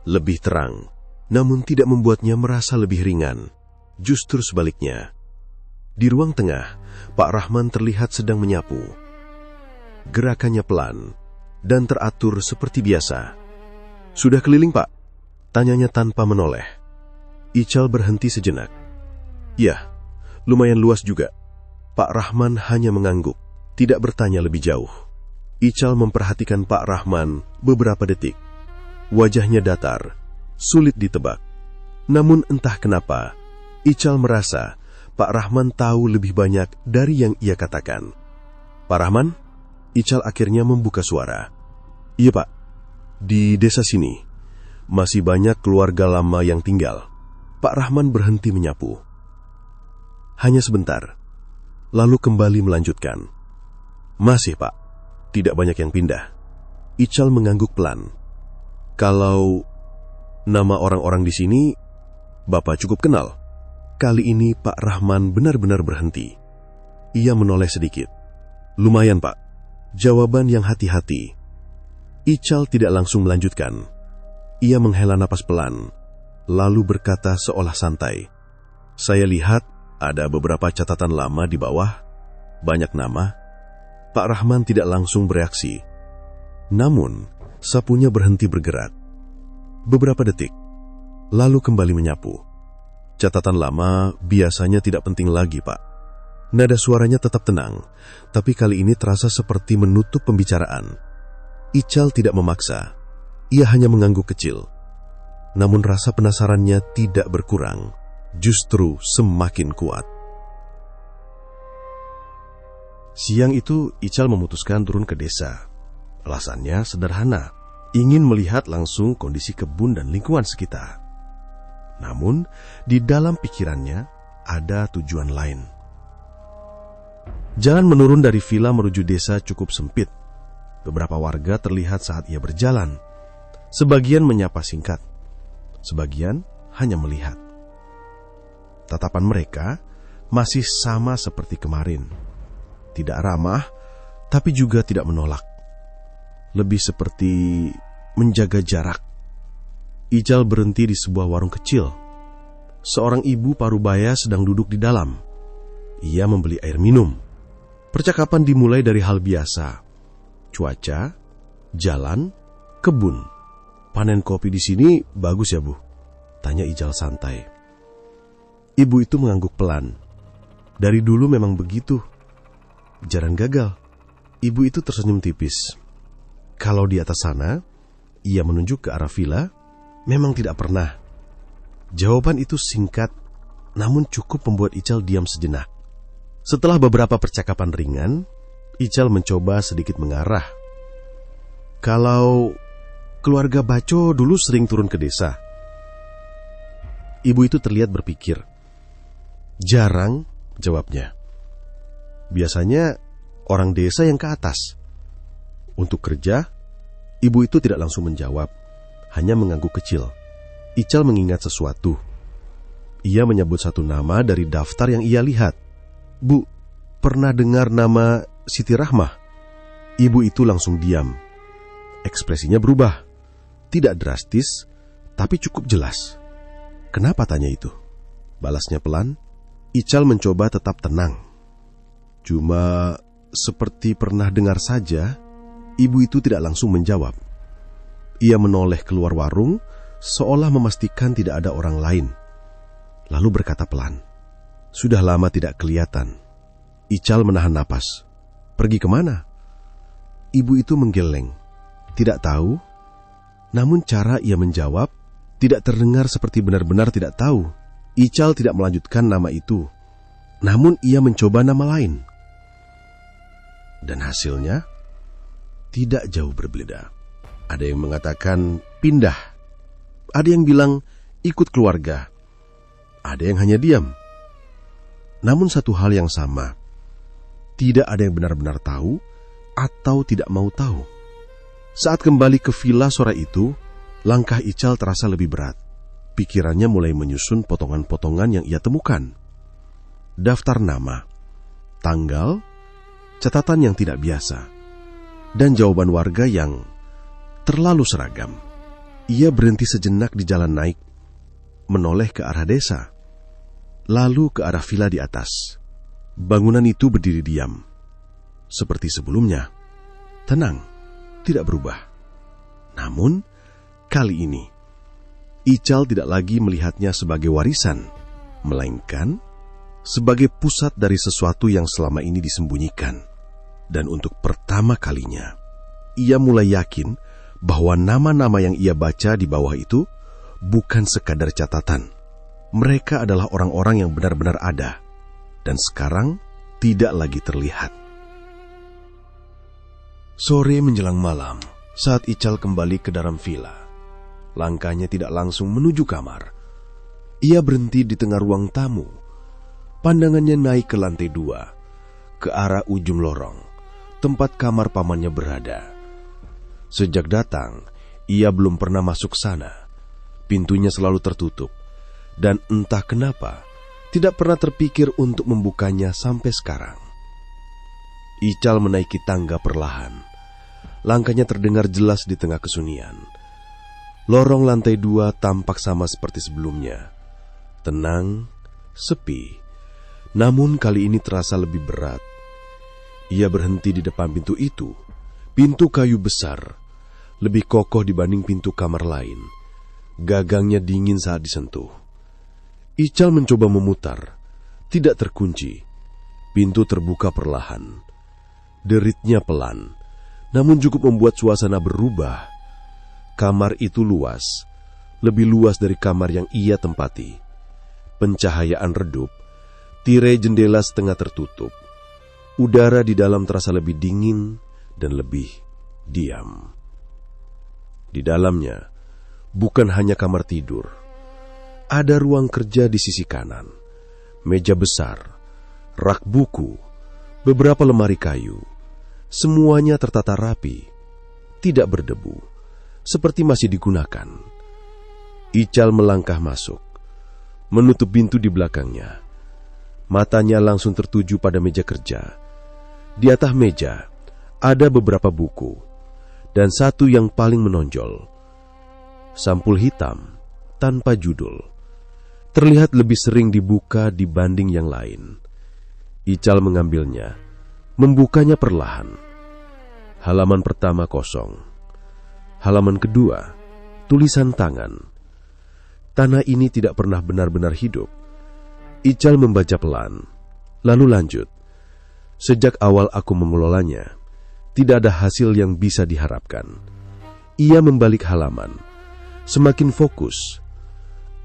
Lebih terang, namun tidak membuatnya merasa lebih ringan. Justru sebaliknya. Di ruang tengah, Pak Rahman terlihat sedang menyapu. Gerakannya pelan dan teratur seperti biasa. "Sudah keliling, Pak?" tanyanya tanpa menoleh. Ical berhenti sejenak. "Ya, lumayan luas juga." Pak Rahman hanya mengangguk, tidak bertanya lebih jauh. Ical memperhatikan Pak Rahman beberapa detik. Wajahnya datar, sulit ditebak. Namun entah kenapa, Ical merasa Pak Rahman tahu lebih banyak dari yang ia katakan. "Pak Rahman?" Ical akhirnya membuka suara. "Iya, Pak. Di desa sini masih banyak keluarga lama yang tinggal." Pak Rahman berhenti menyapu. Hanya sebentar, lalu kembali melanjutkan. "Masih, Pak. Tidak banyak yang pindah." Ical mengangguk pelan. "Kalau nama orang-orang di sini, Bapak cukup kenal." Kali ini Pak Rahman benar-benar berhenti. Ia menoleh sedikit. "Lumayan, Pak." Jawaban yang hati-hati. Ical tidak langsung melanjutkan. Ia menghela napas pelan, lalu berkata seolah santai. "Saya lihat ada beberapa catatan lama di bawah, banyak nama." Pak Rahman tidak langsung bereaksi. Namun, sapunya berhenti bergerak. Beberapa detik, lalu kembali menyapu. "Catatan lama biasanya tidak penting lagi, Pak." Nada suaranya tetap tenang, tapi kali ini terasa seperti menutup pembicaraan. Ical tidak memaksa, ia hanya mengangguk kecil. Namun rasa penasarannya tidak berkurang, justru semakin kuat. Siang itu, Ical memutuskan turun ke desa. Alasannya sederhana, ingin melihat langsung kondisi kebun dan lingkungan sekitar. Namun, di dalam pikirannya ada tujuan lain. Jalan menurun dari villa menuju desa cukup sempit. Beberapa warga terlihat saat ia berjalan. Sebagian menyapa singkat, sebagian hanya melihat. Tatapan mereka masih sama seperti kemarin. Tidak ramah, tapi juga tidak menolak. Lebih seperti menjaga jarak. Ical berhenti di sebuah warung kecil. Seorang ibu parubaya sedang duduk di dalam. Ia membeli air minum. Percakapan dimulai dari hal biasa. Cuaca, jalan, kebun. Panen kopi di sini bagus ya, Bu? Tanya Ical santai. Ibu itu mengangguk pelan. Dari dulu memang begitu. Jarang gagal. Ibu itu tersenyum tipis. Kalau di atas sana, ia menunjuk ke arah villa, memang tidak pernah. Jawaban itu singkat, namun cukup membuat Ical diam sejenak. Setelah beberapa percakapan ringan, Ical mencoba sedikit mengarah. Kalau keluarga Baco dulu sering turun ke desa. Ibu itu terlihat berpikir. Jarang, jawabnya. Biasanya orang desa yang ke atas. Untuk kerja, ibu itu tidak langsung menjawab, hanya mengangguk kecil. Ical mengingat sesuatu. Ia menyebut satu nama dari daftar yang ia lihat. Bu, pernah dengar nama Siti Rahmah? Ibu itu langsung diam. Ekspresinya berubah. Tidak drastis, tapi cukup jelas. Kenapa tanya itu? Balasnya pelan. Ical mencoba tetap tenang. Cuma seperti pernah dengar saja. Ibu itu tidak langsung menjawab. Ia menoleh keluar warung, seolah memastikan tidak ada orang lain. Lalu berkata pelan. Sudah lama tidak kelihatan. Ical menahan napas. Pergi kemana? Ibu itu menggeleng. Tidak tahu. Namun cara ia menjawab tidak terdengar seperti benar-benar tidak tahu. Ical tidak melanjutkan nama itu. Namun ia mencoba nama lain. Dan hasilnya tidak jauh berbeda. Ada yang mengatakan pindah. Ada yang bilang ikut keluarga. Ada yang hanya diam. Namun satu hal yang sama. Tidak ada yang benar-benar tahu atau tidak mau tahu. Saat kembali ke villa sore itu, langkah Ical terasa lebih berat. Pikirannya mulai menyusun potongan-potongan yang ia temukan. Daftar nama, tanggal, catatan yang tidak biasa, dan jawaban warga yang terlalu seragam. Ia berhenti sejenak di jalan naik, menoleh ke arah desa, lalu ke arah villa di atas. Bangunan itu berdiri diam, seperti sebelumnya, tenang, tidak berubah. Namun, kali ini, Ical tidak lagi melihatnya sebagai warisan, melainkan sebagai pusat dari sesuatu yang selama ini disembunyikan. Dan untuk pertama kalinya, ia mulai yakin bahwa nama-nama yang ia baca di bawah itu bukan sekadar catatan. Mereka adalah orang-orang yang benar-benar ada, dan sekarang tidak lagi terlihat. Sore menjelang malam, saat Ical kembali ke dalam villa, langkahnya tidak langsung menuju kamar. Ia berhenti di tengah ruang tamu. Pandangannya naik ke lantai 2, ke arah ujung lorong, tempat kamar pamannya berada. Sejak datang, ia belum pernah masuk sana. Pintunya selalu tertutup, dan entah kenapa, tidak pernah terpikir untuk membukanya sampai sekarang. Ical menaiki tangga perlahan. Langkahnya terdengar jelas di tengah kesunyian. Lorong lantai 2 tampak sama seperti sebelumnya. Tenang, sepi. Namun kali ini terasa lebih berat. Ia berhenti di depan pintu itu. Pintu kayu besar, lebih kokoh dibanding pintu kamar lain. Gagangnya dingin saat disentuh. Ical mencoba memutar. Tidak terkunci. Pintu terbuka perlahan. Deritnya pelan, namun cukup membuat suasana berubah. Kamar itu luas, lebih luas dari kamar yang ia tempati. Pencahayaan redup, tirai jendela setengah tertutup. Udara di dalam terasa lebih dingin dan lebih diam. Di dalamnya, bukan hanya kamar tidur. Ada ruang kerja di sisi kanan, meja besar, rak buku, beberapa lemari kayu. Semuanya tertata rapi, tidak berdebu, seperti masih digunakan. Ical melangkah masuk. menutup pintu di belakangnya. Matanya langsung tertuju pada meja kerja. Di atas meja ada beberapa buku, dan satu yang paling menonjol, sampul hitam tanpa judul, terlihat lebih sering dibuka dibanding yang lain. Ical mengambilnya, membukanya perlahan. Halaman pertama kosong. Halaman kedua, tulisan tangan. Tanah ini tidak pernah benar-benar hidup. Ical membaca pelan, lalu lanjut. Sejak awal aku mengelolanya, tidak ada hasil yang bisa diharapkan. Ia membalik halaman, semakin fokus.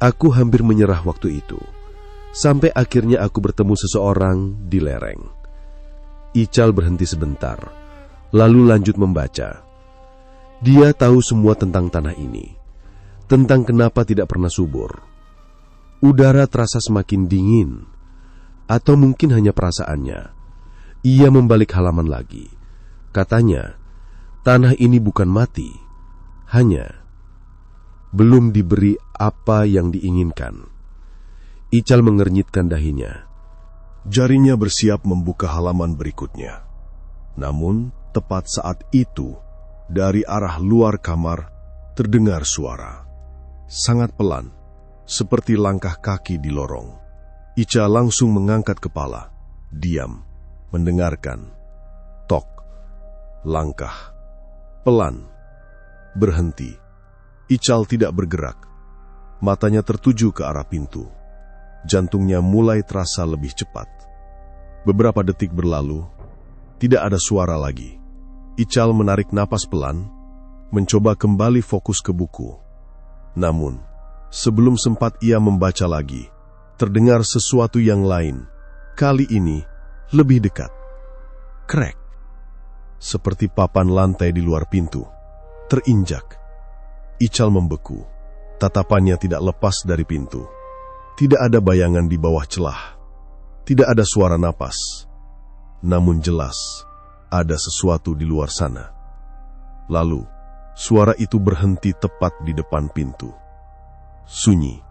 Aku hampir menyerah waktu itu, sampai akhirnya aku bertemu seseorang di lereng. Ical berhenti sebentar, lalu lanjut membaca. Dia tahu semua tentang tanah ini, tentang kenapa tidak pernah subur. Udara terasa semakin dingin, atau mungkin hanya perasaannya. Ia membalik halaman lagi. Katanya, tanah ini bukan mati, hanya belum diberi apa yang diinginkan. Ical mengernyitkan dahinya. Jarinya bersiap membuka halaman berikutnya. Namun, tepat saat itu, dari arah luar kamar terdengar suara. Sangat pelan, seperti langkah kaki di lorong. Ica langsung mengangkat kepala, diam, mendengarkan. Tok, langkah, pelan, berhenti. Ical tidak bergerak. Matanya tertuju ke arah pintu. Jantungnya mulai terasa lebih cepat. Beberapa detik berlalu, tidak ada suara lagi. Ical menarik napas pelan, mencoba kembali fokus ke buku. Namun, sebelum sempat ia membaca lagi, terdengar sesuatu yang lain. Kali ini, lebih dekat. Krek. Seperti papan lantai di luar pintu. Terinjak. Ical membeku. Tatapannya tidak lepas dari pintu. Tidak ada bayangan di bawah celah. Tidak ada suara napas. Namun jelas, ada sesuatu di luar sana. Lalu, suara itu berhenti tepat di depan pintu. Sunyi.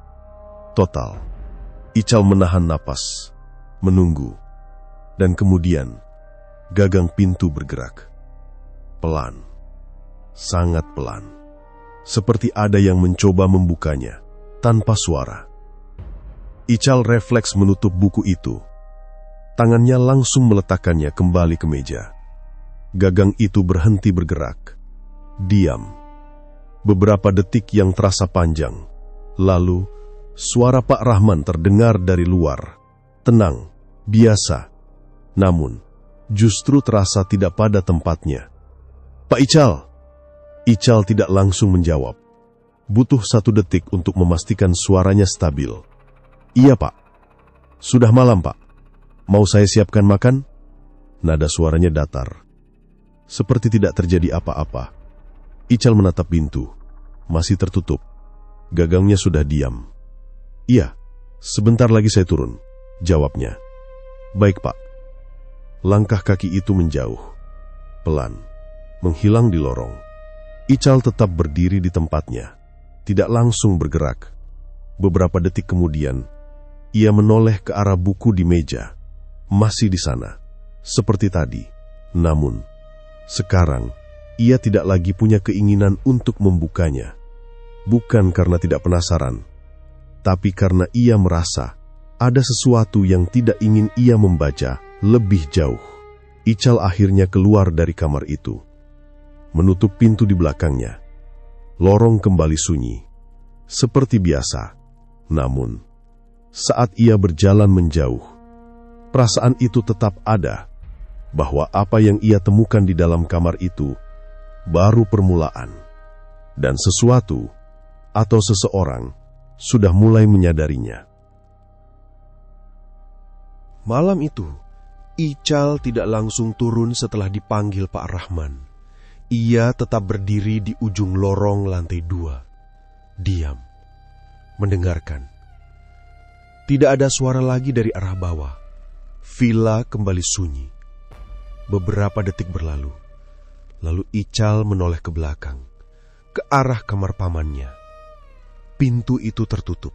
Total. Ical menahan napas. Menunggu. Dan kemudian, gagang pintu bergerak. Pelan. Sangat pelan. Seperti ada yang mencoba membukanya, tanpa suara. Ical refleks menutup buku itu. Tangannya langsung meletakkannya kembali ke meja. Gagang itu berhenti bergerak. Diam. Beberapa detik yang terasa panjang. Lalu, suara Pak Rahman terdengar dari luar. Tenang, biasa. Namun, justru terasa tidak pada tempatnya. Pak Ical! Ical tidak langsung menjawab. Butuh 1 detik untuk memastikan suaranya stabil. Iya, Pak. Sudah malam, Pak. Mau saya siapkan makan? Nada suaranya datar. Seperti tidak terjadi apa-apa. Ical menatap pintu. Masih tertutup. Gagangnya sudah diam. Iya, sebentar lagi saya turun. Jawabnya. Baik, Pak. Langkah kaki itu menjauh. Pelan. Menghilang di lorong. Ical tetap berdiri di tempatnya. Tidak langsung bergerak. Beberapa detik kemudian, ia menoleh ke arah buku di meja. Masih di sana, seperti tadi. Namun, sekarang, ia tidak lagi punya keinginan untuk membukanya. Bukan karena tidak penasaran, tapi karena ia merasa ada sesuatu yang tidak ingin ia membaca lebih jauh. Ical akhirnya keluar dari kamar itu. Menutup pintu di belakangnya. Lorong kembali sunyi. Seperti biasa. Namun, saat ia berjalan menjauh, perasaan itu tetap ada, bahwa apa yang ia temukan di dalam kamar itu baru permulaan, dan sesuatu atau seseorang sudah mulai menyadarinya. Malam itu, Ical tidak langsung turun setelah dipanggil Pak Rahman. Ia tetap berdiri di ujung lorong lantai 2. Diam. Mendengarkan. Tidak ada suara lagi dari arah bawah. Villa kembali sunyi. Beberapa detik berlalu. Lalu Ical menoleh ke belakang, ke arah kamar pamannya. Pintu itu tertutup.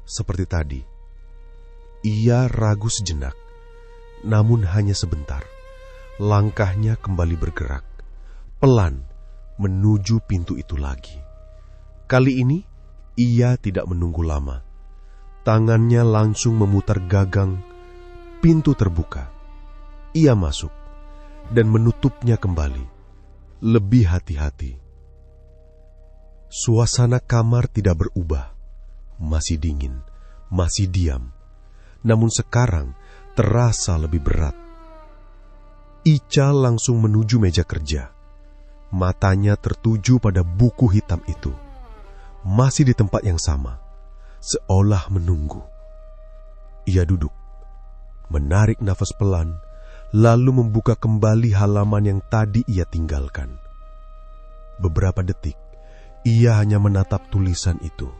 seperti tadi. Ia ragu sejenak, namun hanya sebentar. Langkahnya kembali bergerak, pelan menuju pintu itu lagi. Kali ini, ia tidak menunggu lama. Tangannya langsung memutar gagang, pintu terbuka. Ia masuk dan menutupnya kembali, lebih hati-hati. Suasana kamar tidak berubah, masih dingin, masih diam. Namun sekarang terasa lebih berat. Ical langsung menuju meja kerja. Matanya tertuju pada buku hitam itu. Masih di tempat yang sama, seolah menunggu. Ia duduk, menarik nafas pelan, lalu membuka kembali halaman yang tadi ia tinggalkan. Beberapa detik, ia hanya menatap tulisan itu,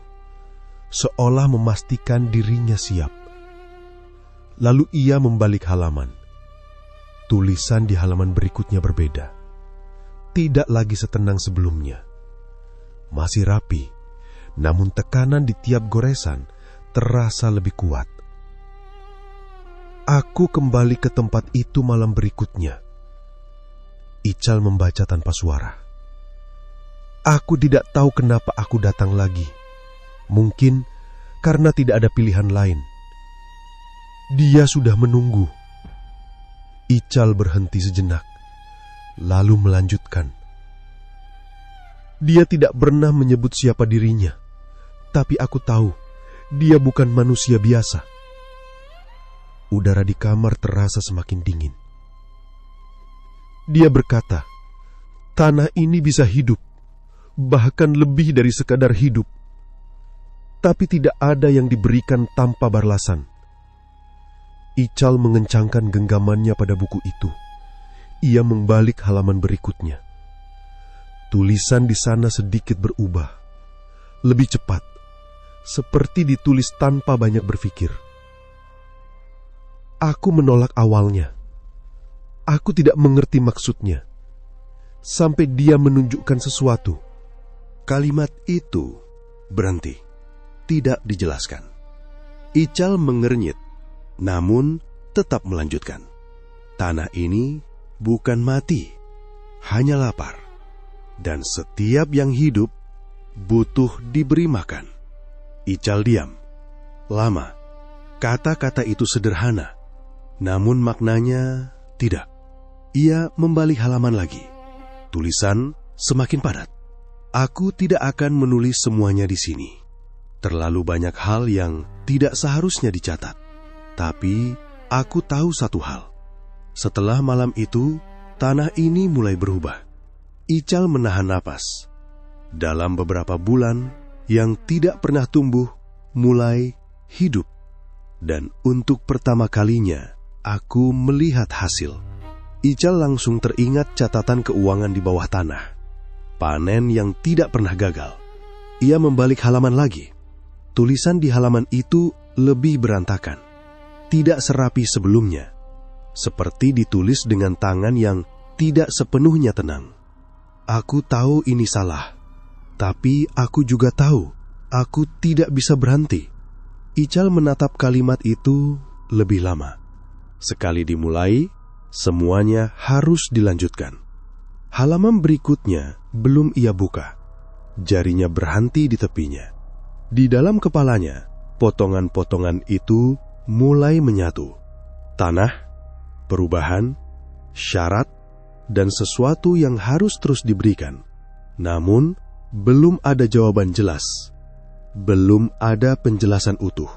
seolah memastikan dirinya siap. Lalu ia membalik halaman. Tulisan di halaman berikutnya berbeda. Tidak lagi setenang sebelumnya. Masih rapi, namun tekanan di tiap goresan terasa lebih kuat. Aku kembali ke tempat itu malam berikutnya. Ical membaca tanpa suara. Aku tidak tahu kenapa aku datang lagi. Mungkin karena tidak ada pilihan lain. Dia sudah menunggu. Ical berhenti sejenak, lalu melanjutkan. Dia tidak pernah menyebut siapa dirinya, tapi aku tahu dia bukan manusia biasa. Udara di kamar terasa semakin dingin. Dia berkata, tanah ini bisa hidup, bahkan lebih dari sekadar hidup. Tapi tidak ada yang diberikan tanpa balasan. Ical mengencangkan genggamannya pada buku itu. Ia membalik halaman berikutnya. Tulisan di sana sedikit berubah, lebih cepat, seperti ditulis tanpa banyak berpikir. Aku menolak awalnya. Aku tidak mengerti maksudnya. Sampai dia menunjukkan sesuatu. Kalimat itu berhenti, tidak dijelaskan. Ical mengernyit, namun tetap melanjutkan. Tanah ini bukan mati, hanya lapar. Dan setiap yang hidup butuh diberi makan. Ical diam. Lama. Kata-kata itu sederhana, namun maknanya tidak. Ia membalik halaman lagi. Tulisan semakin padat. Aku tidak akan menulis semuanya di sini. Terlalu banyak hal yang tidak seharusnya dicatat. Tapi aku tahu satu hal. Setelah malam itu, tanah ini mulai berubah. Ical menahan napas. Dalam beberapa bulan, yang tidak pernah tumbuh, mulai hidup. Dan untuk pertama kalinya, aku melihat hasil. Ical langsung teringat catatan keuangan di bawah tanah. Panen yang tidak pernah gagal. Ia membalik halaman lagi. Tulisan di halaman itu lebih berantakan. Tidak serapi sebelumnya, seperti ditulis dengan tangan yang tidak sepenuhnya tenang. Aku tahu ini salah, tapi aku juga tahu aku tidak bisa berhenti. Ical menatap kalimat itu lebih lama. Sekali dimulai, semuanya harus dilanjutkan. Halaman berikutnya belum ia buka. Jarinya berhenti di tepinya. Di dalam kepalanya, potongan-potongan itu mulai menyatu. Tanah, perubahan, syarat, dan sesuatu yang harus terus diberikan. Namun, belum ada jawaban jelas. Belum ada penjelasan utuh.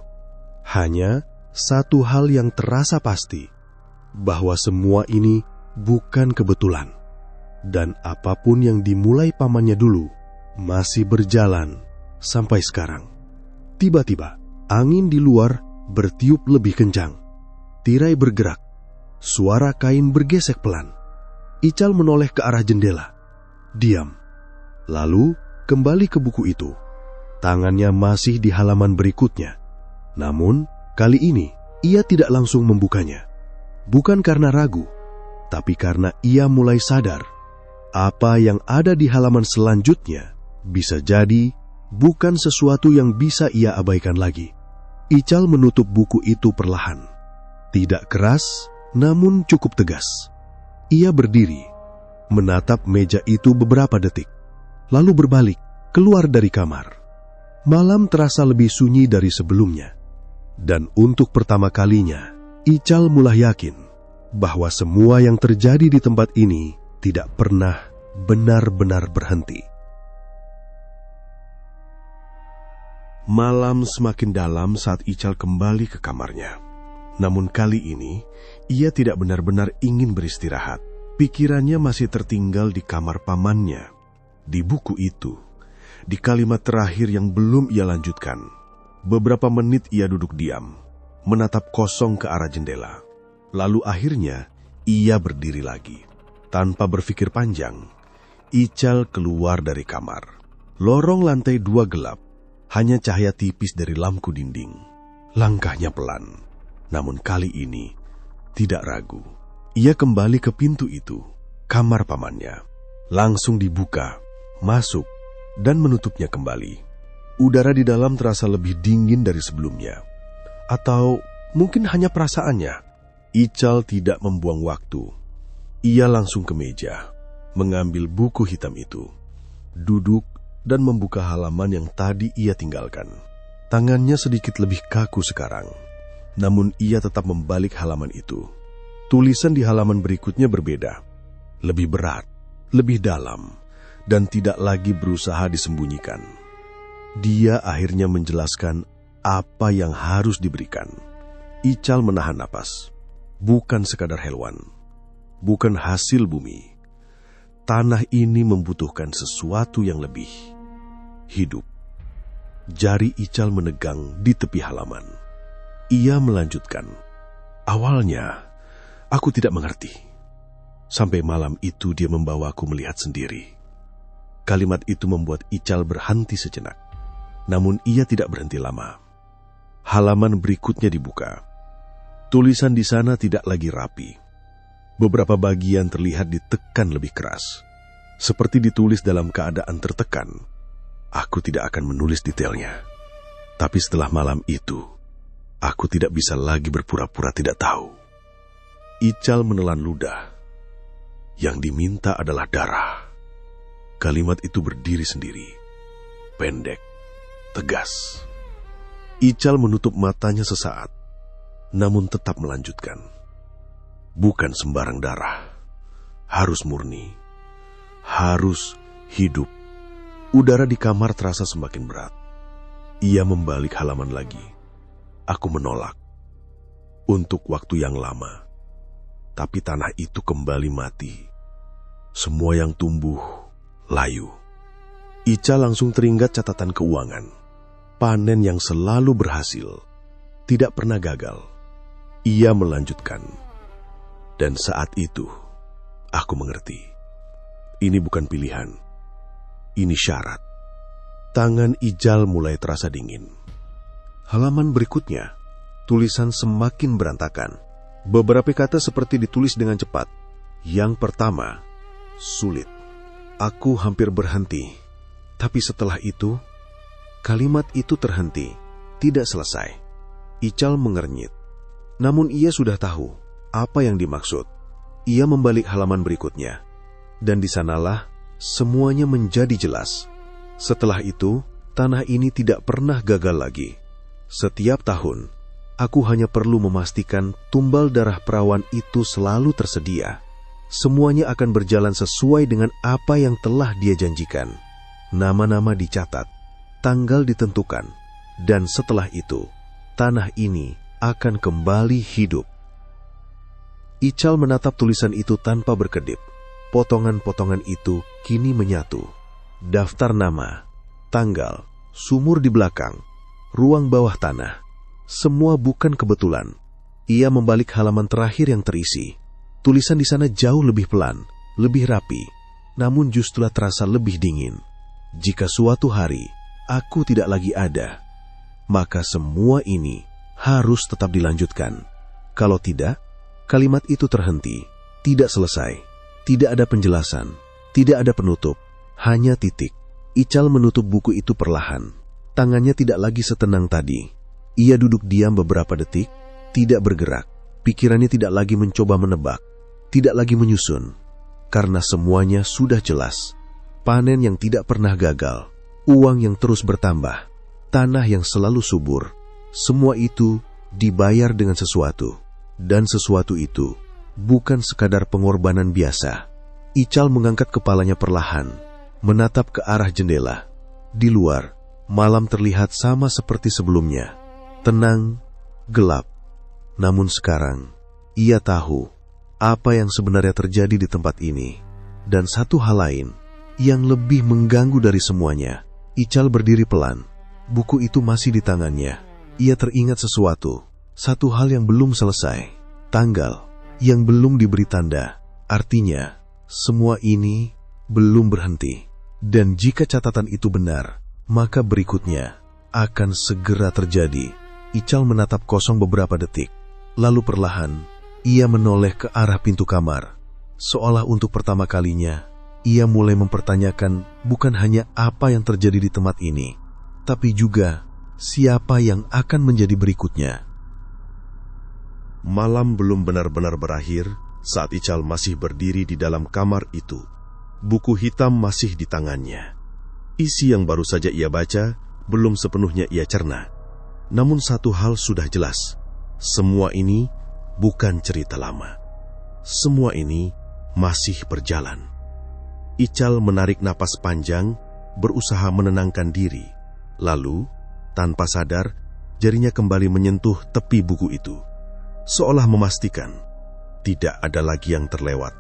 Hanya satu hal yang terasa pasti, bahwa semua ini bukan kebetulan. Dan apapun yang dimulai pamannya dulu, masih berjalan sampai sekarang. Tiba-tiba, angin di luar bertiup lebih kencang. Tirai bergerak. Suara kain bergesek pelan. Ical menoleh ke arah jendela. Diam. Lalu kembali ke buku itu. Tangannya masih di halaman berikutnya. Namun, kali ini ia tidak langsung membukanya. Bukan karena ragu, tapi karena ia mulai sadar apa yang ada di halaman selanjutnya bisa jadi bukan sesuatu yang bisa ia abaikan lagi. Ical menutup buku itu perlahan. Tidak keras, namun cukup tegas. Ia berdiri, menatap meja itu beberapa detik, lalu berbalik, keluar dari kamar. Malam terasa lebih sunyi dari sebelumnya. Dan untuk pertama kalinya, Ical mulai yakin bahwa semua yang terjadi di tempat ini tidak pernah benar-benar berhenti. Malam semakin dalam saat Ical kembali ke kamarnya. Namun kali ini, ia tidak benar-benar ingin beristirahat. Pikirannya masih tertinggal di kamar pamannya, di buku itu, di kalimat terakhir yang belum ia lanjutkan. Beberapa menit ia duduk diam, menatap kosong ke arah jendela. Lalu akhirnya, ia berdiri lagi. Tanpa berpikir panjang, Ical keluar dari kamar. Lorong lantai 2 gelap. Hanya cahaya tipis dari lampu dinding. Langkahnya pelan, namun kali ini tidak ragu. Ia kembali ke pintu itu, kamar pamannya. Langsung dibuka, masuk, dan menutupnya kembali. Udara di dalam terasa lebih dingin dari sebelumnya. Atau mungkin hanya perasaannya. Ical tidak membuang waktu. Ia langsung ke meja, mengambil buku hitam itu, duduk, dan membuka halaman yang tadi ia tinggalkan. Tangannya sedikit lebih kaku sekarang, namun ia tetap membalik halaman itu. Tulisan di halaman berikutnya berbeda, lebih berat, lebih dalam, dan tidak lagi berusaha disembunyikan. Dia akhirnya menjelaskan apa yang harus diberikan. Ical menahan napas. Bukan sekadar hewan, bukan hasil bumi. Tanah ini membutuhkan sesuatu yang lebih. Hidup. Jari Ical menegang di tepi halaman. Ia melanjutkan. Awalnya, aku tidak mengerti. Sampai malam itu dia membawaku melihat sendiri. Kalimat itu membuat Ical berhenti sejenak. Namun ia tidak berhenti lama. Halaman berikutnya dibuka. Tulisan di sana tidak lagi rapi. Beberapa bagian terlihat ditekan lebih keras. Seperti ditulis dalam keadaan tertekan. Aku tidak akan menulis detailnya. Tapi setelah malam itu, aku tidak bisa lagi berpura-pura tidak tahu. Ical menelan ludah. Yang diminta adalah darah. Kalimat itu berdiri sendiri. Pendek, tegas. Ical menutup matanya sesaat, namun tetap melanjutkan. Bukan sembarang darah. Harus murni. Harus hidup. Udara di kamar terasa semakin berat. Ia membalik halaman lagi. Aku menolak. Untuk waktu yang lama. Tapi tanah itu kembali mati. Semua yang tumbuh, layu. Ica langsung teringat catatan keuangan. Panen yang selalu berhasil. Tidak pernah gagal. Ia melanjutkan. Dan saat itu, aku mengerti. Ini bukan pilihan. Ini syarat. Tangan Ical mulai terasa dingin. Halaman berikutnya, tulisan semakin berantakan. Beberapa kata seperti ditulis dengan cepat. Yang pertama, sulit. Aku hampir berhenti. Tapi setelah itu, kalimat itu terhenti. Tidak selesai. Ical mengernyit. Namun ia sudah tahu apa yang dimaksud. Ia membalik halaman berikutnya. Dan di sanalah semuanya menjadi jelas. Setelah itu, tanah ini tidak pernah gagal lagi. Setiap tahun, aku hanya perlu memastikan tumbal darah perawan itu selalu tersedia. Semuanya akan berjalan sesuai dengan apa yang telah dia janjikan. Nama-nama dicatat, tanggal ditentukan, dan setelah itu, tanah ini akan kembali hidup. Ical menatap tulisan itu tanpa berkedip. Potongan-potongan itu kini menyatu. Daftar nama, tanggal, sumur di belakang, ruang bawah tanah. Semua bukan kebetulan. Ia membalik halaman terakhir yang terisi. Tulisan di sana jauh lebih pelan, lebih rapi, namun justru terasa lebih dingin. Jika suatu hari aku tidak lagi ada, maka semua ini harus tetap dilanjutkan. Kalau tidak, kalimat itu terhenti, tidak selesai. Tidak ada penjelasan, tidak ada penutup, hanya titik. Ical menutup buku itu perlahan. Tangannya tidak lagi setenang tadi. Ia duduk diam beberapa detik, tidak bergerak. Pikirannya tidak lagi mencoba menebak, tidak lagi menyusun, karena semuanya sudah jelas. Panen yang tidak pernah gagal, uang yang terus bertambah, tanah yang selalu subur, semua itu dibayar dengan sesuatu. Dan sesuatu itu bukan sekadar pengorbanan biasa. Ical mengangkat kepalanya perlahan, menatap ke arah jendela. Di luar, malam terlihat sama seperti sebelumnya, tenang, gelap. Namun sekarang, ia tahu apa yang sebenarnya terjadi di tempat ini. Dan satu hal lain yang lebih mengganggu dari semuanya. Ical berdiri pelan. Buku itu masih di tangannya. Ia teringat sesuatu. Satu hal yang belum selesai. Tanggal yang belum diberi tanda. Artinya, semua ini belum berhenti. Dan jika catatan itu benar, maka berikutnya akan segera terjadi. Ical menatap kosong beberapa detik. Lalu perlahan, ia menoleh ke arah pintu kamar. Seolah untuk pertama kalinya, ia mulai mempertanyakan bukan hanya apa yang terjadi di tempat ini, tapi juga siapa yang akan menjadi berikutnya. Malam belum benar-benar berakhir saat Ical masih berdiri di dalam kamar itu. Buku hitam masih di tangannya. Isi yang baru saja ia baca belum sepenuhnya ia cerna. Namun satu hal sudah jelas. Semua ini bukan cerita lama. Semua ini masih berjalan. Ical menarik napas panjang, berusaha menenangkan diri. Lalu, tanpa sadar, jarinya kembali menyentuh tepi buku itu. Seolah memastikan tidak ada lagi yang terlewat.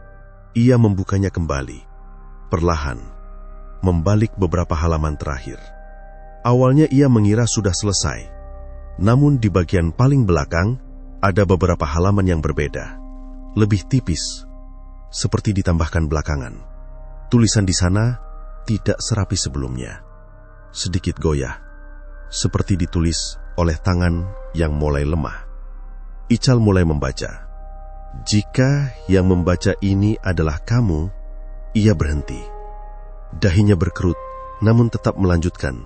Ia membukanya kembali, perlahan, membalik beberapa halaman terakhir. Awalnya ia mengira sudah selesai. Namun di bagian paling belakang, ada beberapa halaman yang berbeda. Lebih tipis, seperti ditambahkan belakangan. Tulisan di sana tidak serapi sebelumnya. Sedikit goyah, seperti ditulis oleh tangan yang mulai lemah. Ical mulai membaca. Jika yang membaca ini adalah kamu, ia berhenti. Dahinya berkerut, namun tetap melanjutkan.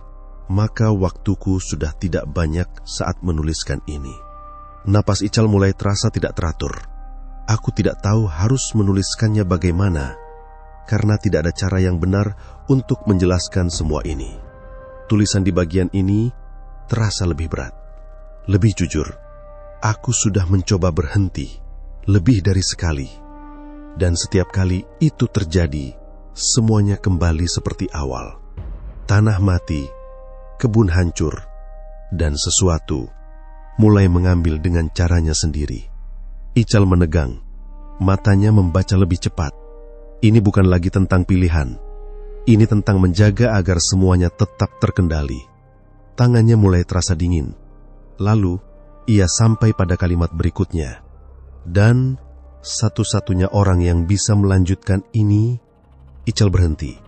Maka waktuku sudah tidak banyak saat menuliskan ini. Napas Ical mulai terasa tidak teratur. Aku tidak tahu harus menuliskannya bagaimana, karena tidak ada cara yang benar untuk menjelaskan semua ini. Tulisan di bagian ini terasa lebih berat, lebih jujur. Aku sudah mencoba berhenti, lebih dari sekali. Dan setiap kali itu terjadi, semuanya kembali seperti awal. Tanah mati, kebun hancur, dan sesuatu mulai mengambil dengan caranya sendiri. Ical menegang, matanya membaca lebih cepat. Ini bukan lagi tentang pilihan. Ini tentang menjaga agar semuanya tetap terkendali. Tangannya mulai terasa dingin. Lalu, ia sampai pada kalimat berikutnya. Dan satu-satunya orang yang bisa melanjutkan ini, Ical berhenti.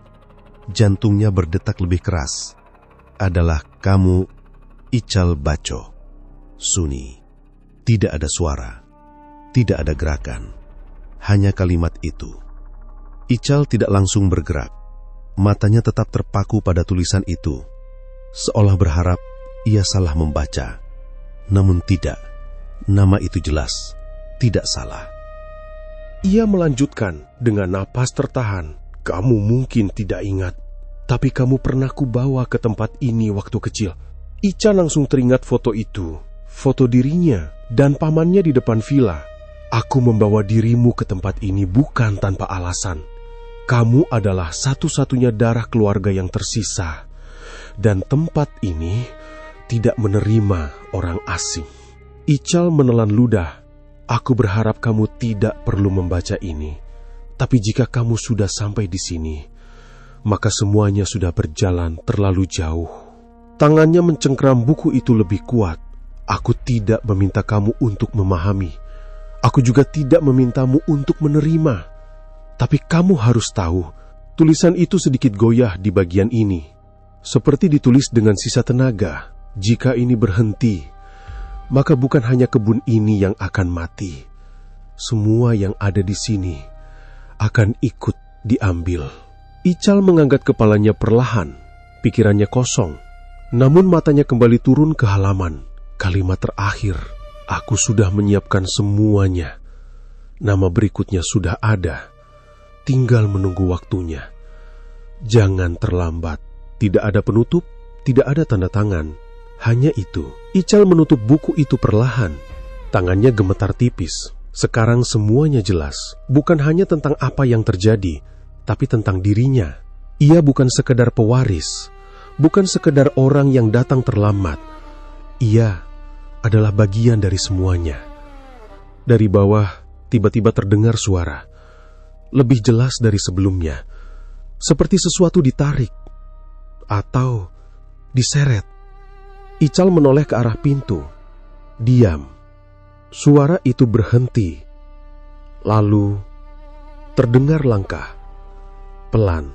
Jantungnya berdetak lebih keras. Adalah kamu, Ical Baco. Sunyi. Tidak ada suara. Tidak ada gerakan. Hanya kalimat itu. Ical tidak langsung bergerak. Matanya tetap terpaku pada tulisan itu. Seolah berharap ia salah membaca. Namun tidak. Nama itu jelas. Tidak salah. Ia melanjutkan dengan napas tertahan. Kamu mungkin tidak ingat, tapi kamu pernah kubawa ke tempat ini waktu kecil. Ical langsung teringat foto itu. Foto dirinya dan pamannya di depan villa. Aku membawa dirimu ke tempat ini bukan tanpa alasan. Kamu adalah satu-satunya darah keluarga yang tersisa. Dan tempat ini tidak menerima orang asing. Ical menelan ludah. Aku berharap kamu tidak perlu membaca ini. Tapi jika kamu sudah sampai di sini, maka semuanya sudah berjalan terlalu jauh. Tangannya mencengkram buku itu lebih kuat. Aku tidak meminta kamu untuk memahami. Aku juga tidak memintamu untuk menerima. Tapi kamu harus tahu, tulisan itu sedikit goyah di bagian ini. Seperti ditulis dengan sisa tenaga. Jika ini berhenti, maka bukan hanya kebun ini yang akan mati. Semua yang ada di sini akan ikut diambil. Ical mengangkat kepalanya perlahan. Pikirannya kosong. Namun matanya kembali turun ke halaman. kalimat terakhir. Aku sudah menyiapkan semuanya. Nama berikutnya sudah ada. Tinggal menunggu waktunya. Jangan terlambat. Tidak ada penutup, tidak ada tanda tangan. Hanya itu. Ical menutup buku itu perlahan. Tangannya gemetar tipis. Sekarang semuanya jelas. Bukan hanya tentang apa yang terjadi, tapi tentang dirinya. Ia bukan sekedar pewaris. Bukan sekedar orang yang datang terlambat. Ia adalah bagian dari semuanya. Dari bawah, tiba-tiba terdengar suara. Lebih jelas dari sebelumnya. Seperti sesuatu ditarik. Atau diseret. Ical menoleh ke arah pintu. Diam. Suara itu berhenti. Lalu, terdengar langkah. Pelan.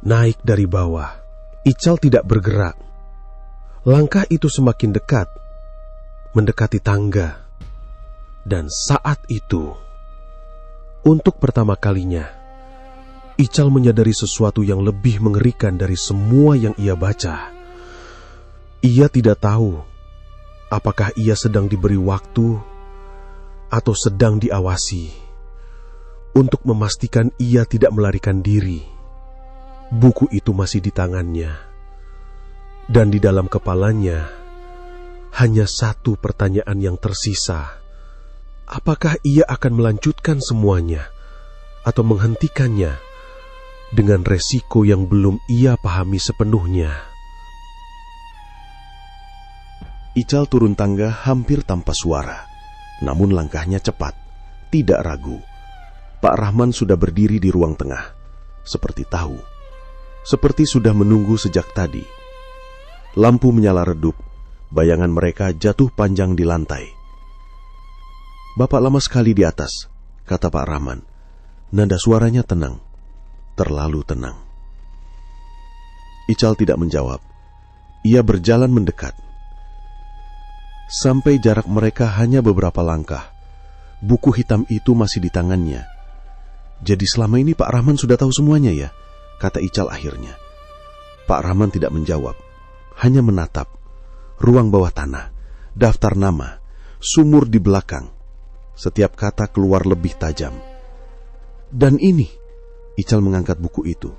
Naik dari bawah. Ical tidak bergerak. Langkah itu semakin dekat. Mendekati tangga. Dan saat itu, untuk pertama kalinya, Ical menyadari sesuatu yang lebih mengerikan dari semua yang ia baca. Ia tidak tahu apakah ia sedang diberi waktu atau sedang diawasi untuk memastikan ia tidak melarikan diri. Buku itu masih di tangannya, dan di dalam kepalanya hanya satu pertanyaan yang tersisa. Apakah ia akan melanjutkan semuanya atau menghentikannya dengan resiko yang belum ia pahami sepenuhnya? Ical turun tangga hampir tanpa suara. Namun langkahnya cepat, tidak ragu. Pak Rahman sudah berdiri di ruang tengah. Seperti tahu. Seperti sudah menunggu sejak tadi. Lampu menyala redup. Bayangan mereka jatuh panjang di lantai. "Bapak lama sekali di atas," kata Pak Rahman. Nada suaranya tenang. Terlalu tenang. Ical tidak menjawab. Ia berjalan mendekat. Sampai jarak mereka hanya beberapa langkah. Buku hitam itu masih di tangannya. "Jadi selama ini Pak Rahman sudah tahu semuanya ya?" kata Ical akhirnya. Pak Rahman tidak menjawab. Hanya menatap. Ruang bawah tanah, daftar nama, sumur di belakang. Setiap kata keluar lebih tajam. "Dan ini," Ical mengangkat buku itu,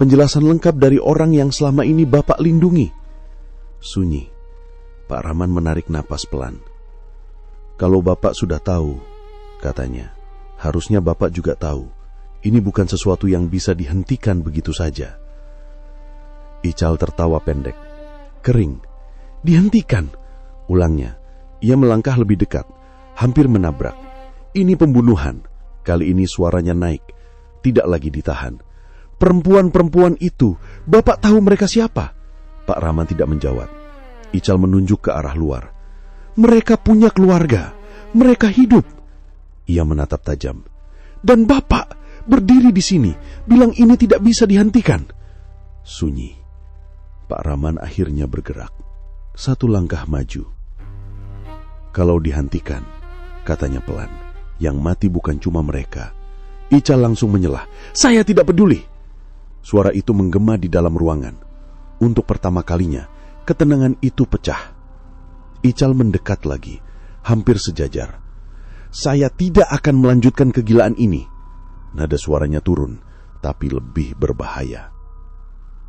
"penjelasan lengkap dari orang yang selama ini Bapak lindungi." Sunyi. Pak Rahman menarik napas pelan. "Kalau Bapak sudah tahu," katanya, "harusnya Bapak juga tahu. Ini bukan sesuatu yang bisa dihentikan begitu saja." Ical tertawa pendek. "Kering. Dihentikan," ulangnya. Ia melangkah lebih dekat, hampir menabrak. "Ini pembunuhan." Kali ini suaranya naik, tidak lagi ditahan. "Perempuan-perempuan itu, Bapak tahu mereka siapa?" Pak Rahman tidak menjawab. Ical menunjuk ke arah luar. "Mereka punya keluarga, mereka hidup." Ia menatap tajam. "Dan Bapak berdiri di sini, bilang ini tidak bisa dihentikan." Sunyi. Pak Rahman akhirnya bergerak. Satu langkah maju. "Kalau dihentikan," katanya pelan, "yang mati bukan cuma mereka." Ical langsung menyelah. "Saya tidak peduli." Suara itu menggema di dalam ruangan. Untuk pertama kalinya, ketenangan itu pecah. Ical mendekat lagi, hampir sejajar. "Saya tidak akan melanjutkan kegilaan ini." Nada suaranya turun, tapi lebih berbahaya.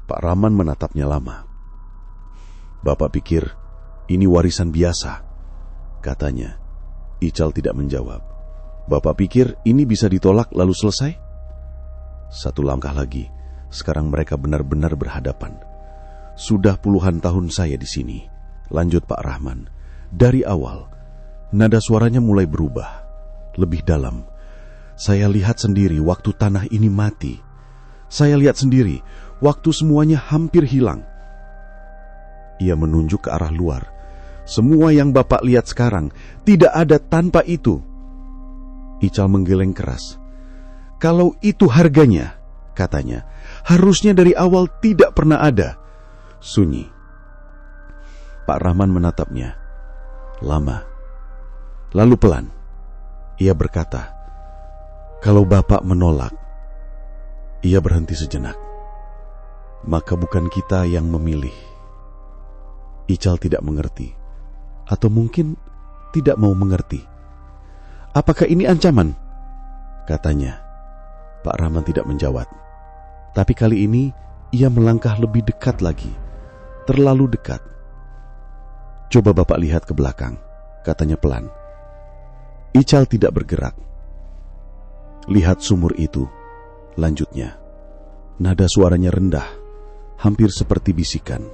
Pak Rahman menatapnya lama. "Bapak pikir ini warisan biasa?" katanya. Ical tidak menjawab. "Bapak pikir ini bisa ditolak lalu selesai?" Satu langkah lagi. Sekarang mereka benar-benar berhadapan. "Sudah puluhan tahun saya di sini," lanjut Pak Rahman. "Dari awal, nada suaranya mulai berubah, lebih dalam. Saya lihat sendiri waktu tanah ini mati. Saya lihat sendiri waktu semuanya hampir hilang." Ia menunjuk ke arah luar. "Semua yang Bapak lihat sekarang tidak ada tanpa itu." Ical menggeleng keras. "Kalau itu harganya," katanya, "harusnya dari awal tidak pernah ada." Sunyi. Pak Rahman menatapnya. Lama. Lalu pelan. Ia berkata, "Kalau Bapak menolak." Ia berhenti sejenak. "Maka bukan kita yang memilih." Ical tidak mengerti. Atau mungkin tidak mau mengerti. "Apakah ini ancaman?" katanya. Pak Rahman tidak menjawab. Tapi kali ini ia melangkah lebih dekat lagi. Terlalu dekat. "Coba Bapak lihat ke belakang," katanya pelan. Ical tidak bergerak. "Lihat sumur itu," lanjutnya. Nada suaranya rendah, hampir seperti bisikan.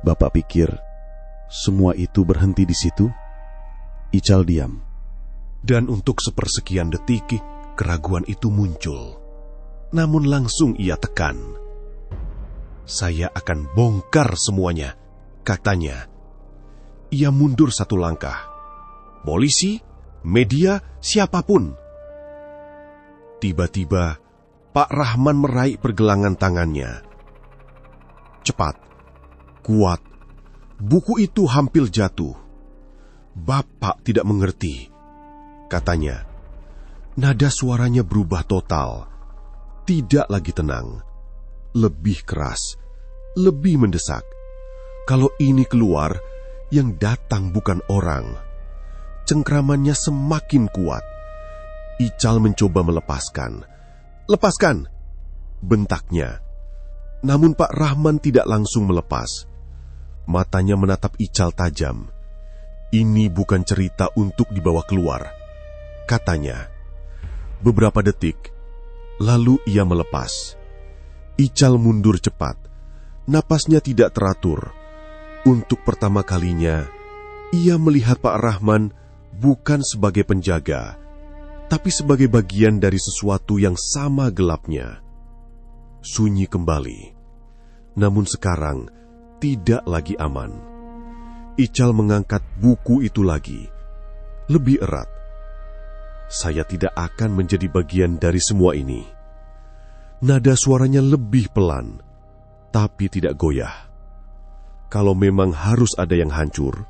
"Bapak pikir semua itu berhenti di situ?" Ical diam. Dan untuk sepersekian detik, keraguan itu muncul. Namun langsung ia tekan. "Saya akan bongkar semuanya," katanya. Ia mundur satu langkah. Polisi, media, siapapun. Tiba-tiba, Pak Rahman meraih pergelangan tangannya. Cepat, kuat, buku itu hampir jatuh. "Bapak tidak mengerti," katanya. Nada suaranya berubah total. Tidak lagi tenang. Lebih keras, lebih mendesak. Kalau ini keluar, yang datang bukan orang. Cengkramannya semakin kuat. Ical mencoba melepaskan. "Lepaskan!" bentaknya. Namun Pak Rahman tidak langsung melepas. Matanya menatap Ical tajam. "Ini bukan cerita untuk dibawa keluar," katanya. Beberapa detik, lalu ia melepas. Ical mundur cepat. Napasnya tidak teratur. Untuk pertama kalinya, ia melihat Pak Rahman bukan sebagai penjaga, tapi sebagai bagian dari sesuatu yang sama gelapnya. Sunyi kembali. Namun sekarang tidak lagi aman. Ical mengangkat buku itu lagi. Lebih erat. "Saya tidak akan menjadi bagian dari semua ini." Nada suaranya lebih pelan, tapi tidak goyah. Kalau memang harus ada yang hancur,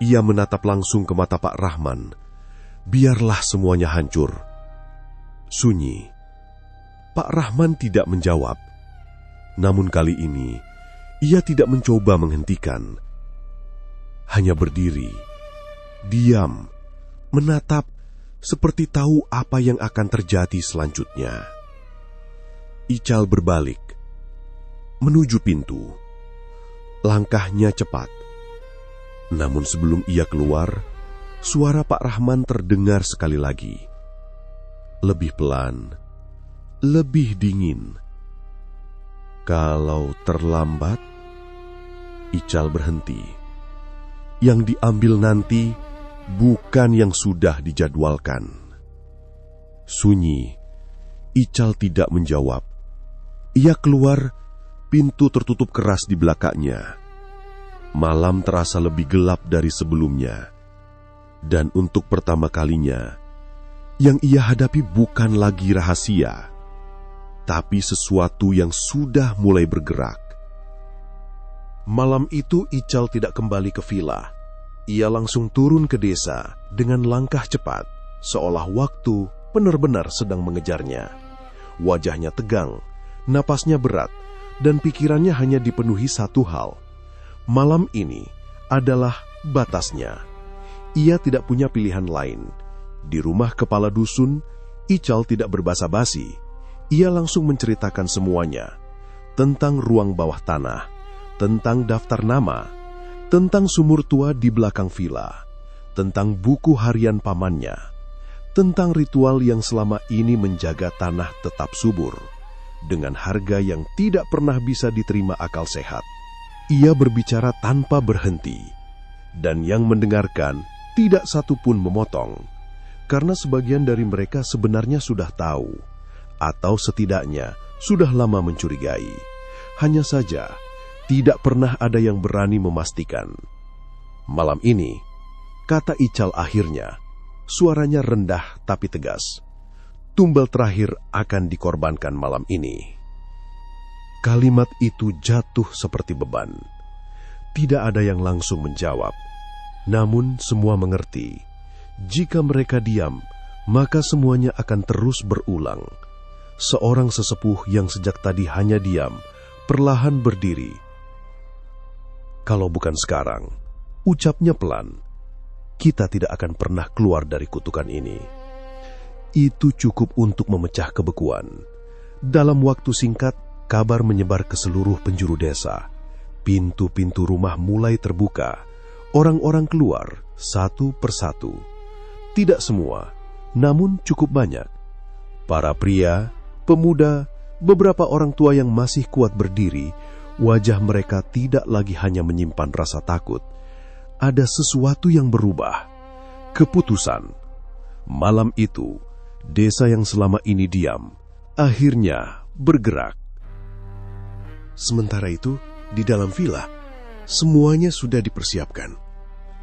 ia menatap langsung ke mata Pak Rahman. Biarlah semuanya hancur. Sunyi. Pak Rahman tidak menjawab. Namun kali ini, ia tidak mencoba menghentikan. Hanya berdiri, diam, menatap, seperti tahu apa yang akan terjadi selanjutnya. Ical berbalik, menuju pintu. Langkahnya cepat. Namun sebelum ia keluar, suara Pak Rahman terdengar sekali lagi. Lebih pelan, lebih dingin. "Kalau terlambat," Ical berhenti. "Yang diambil nanti bukan yang sudah dijadwalkan." Sunyi. Ical tidak menjawab. Ia keluar, pintu tertutup keras di belakangnya. Malam terasa lebih gelap dari sebelumnya. Dan untuk pertama kalinya, yang ia hadapi bukan lagi rahasia, tapi sesuatu yang sudah mulai bergerak. Malam itu Ical tidak kembali ke villa. Ia langsung turun ke desa dengan langkah cepat, seolah waktu benar-benar sedang mengejarnya. Wajahnya tegang, napasnya berat, dan pikirannya hanya dipenuhi satu hal. Malam ini adalah batasnya. Ia tidak punya pilihan lain. Di rumah kepala dusun, Ical tidak berbasa-basi. Ia langsung menceritakan semuanya. Tentang ruang bawah tanah, tentang daftar nama, tentang sumur tua di belakang villa, tentang buku harian pamannya, tentang ritual yang selama ini menjaga tanah tetap subur, dengan harga yang tidak pernah bisa diterima akal sehat. Ia berbicara tanpa berhenti, dan yang mendengarkan tidak satu pun memotong, karena sebagian dari mereka sebenarnya sudah tahu, atau setidaknya sudah lama mencurigai. Hanya saja, tidak pernah ada yang berani memastikan. Malam ini, kata Ical akhirnya, suaranya rendah tapi tegas. Tumbal terakhir akan dikorbankan malam ini. Kalimat itu jatuh seperti beban. Tidak ada yang langsung menjawab. Namun semua mengerti. Jika mereka diam, maka semuanya akan terus berulang. Seorang sesepuh yang sejak tadi hanya diam, perlahan berdiri. Kalau bukan sekarang, Ucapnya pelan, "Kita tidak akan pernah keluar dari kutukan ini." Itu cukup untuk memecah kebekuan. Dalam waktu singkat, kabar menyebar ke seluruh penjuru desa. Pintu-pintu rumah mulai terbuka. Orang-orang keluar satu persatu. Tidak semua, namun cukup banyak. Para pria, pemuda, beberapa orang tua yang masih kuat berdiri, wajah mereka tidak lagi hanya menyimpan rasa takut. Ada sesuatu yang berubah. Keputusan. Malam itu, desa yang selama ini diam, akhirnya bergerak. Sementara itu, di dalam villa, semuanya sudah dipersiapkan.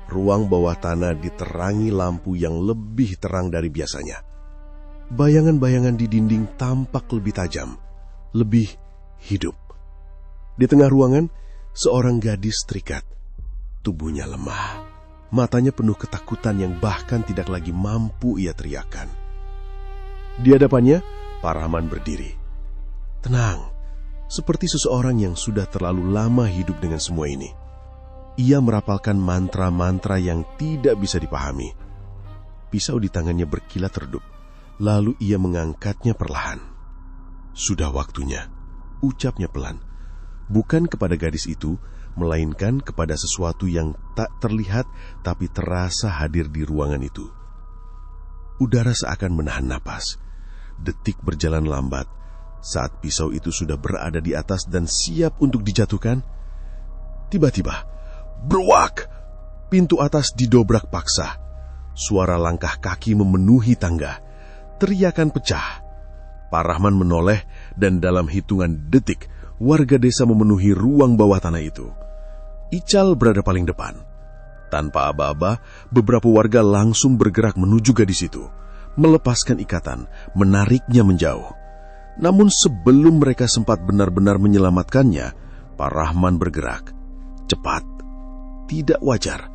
Ruang bawah tanah diterangi lampu yang lebih terang dari biasanya. Bayangan-bayangan di dinding tampak lebih tajam, lebih hidup. Di tengah ruangan, seorang gadis terikat. Tubuhnya lemah, matanya penuh ketakutan yang bahkan tidak lagi mampu ia teriakkan. Di hadapannya, Pak Rahman berdiri. Tenang, seperti seseorang yang sudah terlalu lama hidup dengan semua ini. Ia merapalkan mantra-mantra yang tidak bisa dipahami. Pisau di tangannya berkilat redup, lalu ia mengangkatnya perlahan. Sudah waktunya, ucapnya pelan. Bukan kepada gadis itu, melainkan kepada sesuatu yang tak terlihat tapi terasa hadir di ruangan itu. Udara seakan menahan napas. Detik berjalan lambat. Saat pisau itu sudah berada di atas dan siap untuk dijatuhkan, tiba-tiba, beruak! Pintu atas didobrak paksa. Suara langkah kaki memenuhi tangga. Teriakan pecah. Pak Rahman menoleh dan dalam hitungan detik, warga desa memenuhi ruang bawah tanah itu. Ical berada paling depan. Tanpa aba-aba, beberapa warga langsung bergerak menuju gadis itu, melepaskan ikatan, menariknya menjauh. Namun sebelum mereka sempat benar-benar menyelamatkannya, Pak Rahman bergerak. Cepat. Tidak wajar.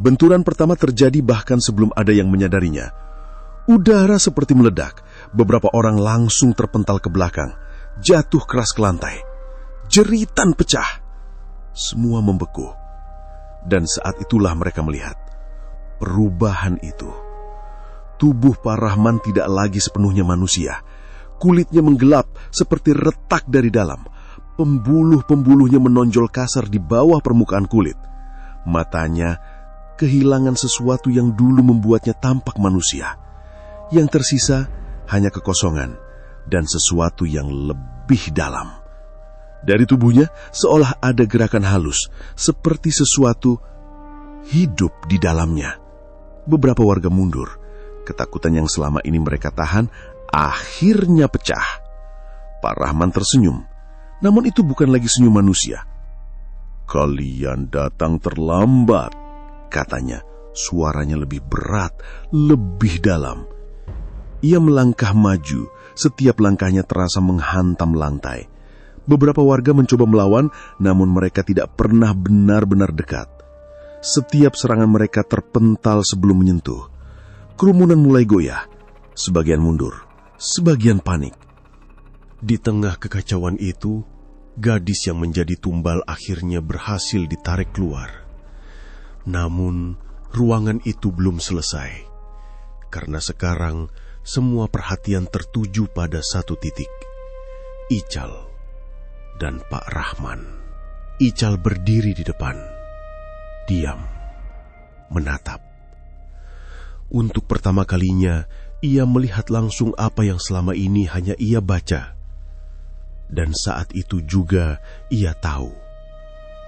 Benturan pertama terjadi bahkan sebelum ada yang menyadarinya. Udara seperti meledak. Beberapa orang langsung terpental ke belakang, jatuh keras ke lantai. Jeritan pecah. Semua membeku. Dan saat itulah mereka melihat perubahan itu. Tubuh Pak Rahman tidak lagi sepenuhnya manusia. Kulitnya menggelap seperti retak dari dalam. Pembuluh-pembuluhnya menonjol kasar di bawah permukaan kulit. Matanya kehilangan sesuatu yang dulu membuatnya tampak manusia. Yang tersisa hanya kekosongan dan sesuatu yang lebih dalam. Dari tubuhnya seolah ada gerakan halus, seperti sesuatu hidup di dalamnya. Beberapa warga mundur. Ketakutan yang selama ini mereka tahan akhirnya pecah. Pak Rahman tersenyum. Namun itu bukan lagi senyum manusia. "Kalian datang terlambat," katanya. Suaranya lebih berat, lebih dalam. Ia melangkah maju, setiap langkahnya terasa menghantam lantai. Beberapa warga mencoba melawan, namun mereka tidak pernah benar-benar dekat. Setiap serangan mereka terpental sebelum menyentuh. Kerumunan mulai goyah, sebagian mundur, sebagian panik. Di tengah kekacauan itu, gadis yang menjadi tumbal akhirnya berhasil ditarik keluar. Namun, ruangan itu belum selesai. Karena sekarang, semua perhatian tertuju pada satu titik. Ical dan Pak Rahman. Ical berdiri di depan. Diam. Menatap. Untuk pertama kalinya, ia melihat langsung apa yang selama ini hanya ia baca. Dan saat itu juga ia tahu,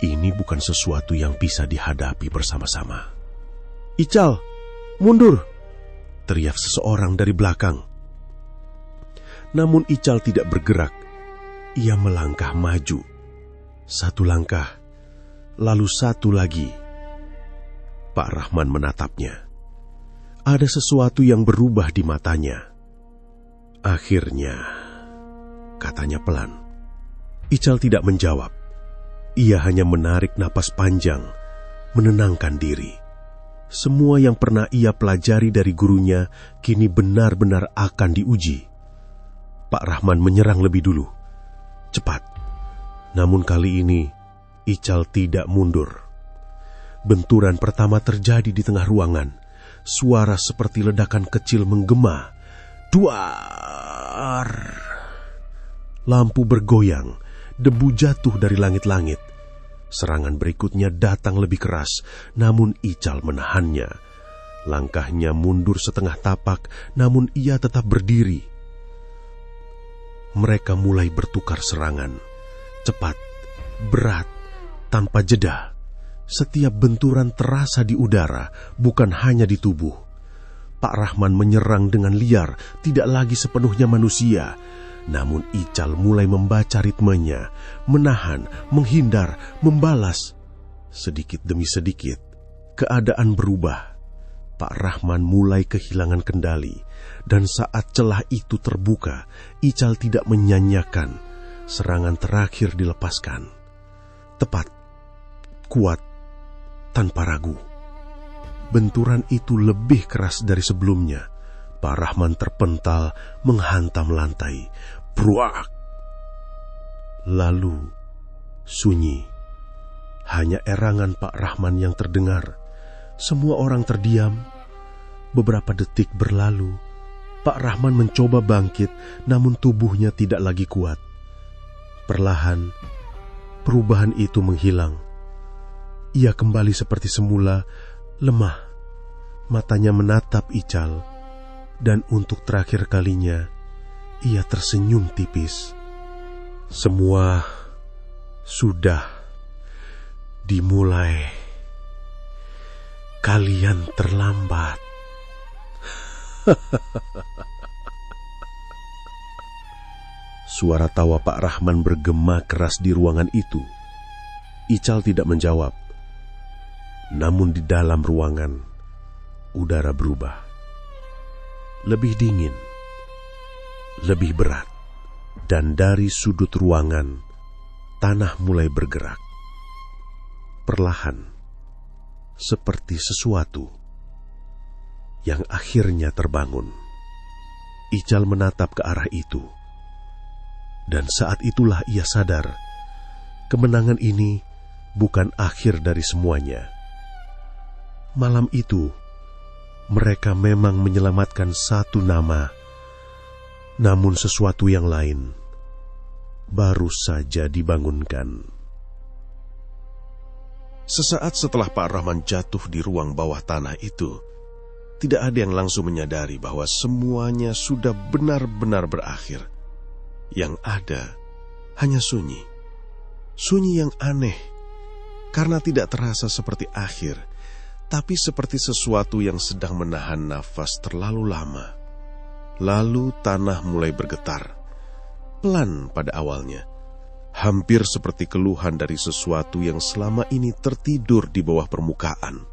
ini bukan sesuatu yang bisa dihadapi bersama-sama. "Ical, mundur!" teriak seseorang dari belakang. Namun Ical tidak bergerak. Ia melangkah maju. Satu langkah, lalu satu lagi. Pak Rahman menatapnya. Ada sesuatu yang berubah di matanya. "Akhirnya," katanya pelan. Ical tidak menjawab. Ia hanya menarik napas panjang, menenangkan diri. Semua yang pernah ia pelajari dari gurunya kini benar-benar akan diuji. Pak Rahman menyerang lebih dulu. Cepat. Namun kali ini, Ical tidak mundur. Benturan pertama terjadi di tengah ruangan. Suara seperti ledakan kecil menggema. Duar! Lampu bergoyang, debu jatuh dari langit-langit. Serangan berikutnya datang lebih keras, namun Ical menahannya. Langkahnya mundur setengah tapak, namun ia tetap berdiri. Mereka mulai bertukar serangan. Cepat, berat, tanpa jeda. Setiap benturan terasa di udara, bukan hanya di tubuh. Pak Rahman menyerang dengan liar, tidak lagi sepenuhnya manusia. Namun Ical mulai membaca ritmenya, menahan, menghindar, membalas. Sedikit demi sedikit, keadaan berubah. Pak Rahman mulai kehilangan kendali, dan saat celah itu terbuka, Ical tidak menyanyiakan. Serangan terakhir dilepaskan. Tepat, kuat, tanpa ragu. Benturan itu lebih keras dari sebelumnya. Pak Rahman terpental, menghantam lantai. Pruak! Lalu, sunyi. Hanya erangan Pak Rahman yang terdengar. Semua orang terdiam. Beberapa detik berlalu. Pak Rahman mencoba bangkit, namun tubuhnya tidak lagi kuat. Perlahan, perubahan itu menghilang. Ia kembali seperti semula, lemah. Matanya menatap Ical, dan untuk terakhir kalinya, ia tersenyum tipis. Semua sudah dimulai. Kalian terlambat. Suara tawa Pak Rahman bergema keras di ruangan itu. Ical tidak menjawab. Namun di dalam ruangan, udara berubah. Lebih dingin, lebih berat, dan dari sudut ruangan, tanah mulai bergerak. Perlahan, seperti sesuatu yang akhirnya terbangun. Ical menatap ke arah itu, dan saat itulah ia sadar, kemenangan ini bukan akhir dari semuanya. Malam itu, mereka memang menyelamatkan satu nama, namun sesuatu yang lain baru saja dibangunkan. Sesaat setelah Pak Rahman jatuh di ruang bawah tanah itu, tidak ada yang langsung menyadari bahwa semuanya sudah benar-benar berakhir. Yang ada hanya sunyi. Sunyi yang aneh, karena tidak terasa seperti akhir, tapi seperti sesuatu yang sedang menahan nafas terlalu lama. Lalu tanah mulai bergetar. Pelan pada awalnya. Hampir seperti keluhan dari sesuatu yang selama ini tertidur di bawah permukaan.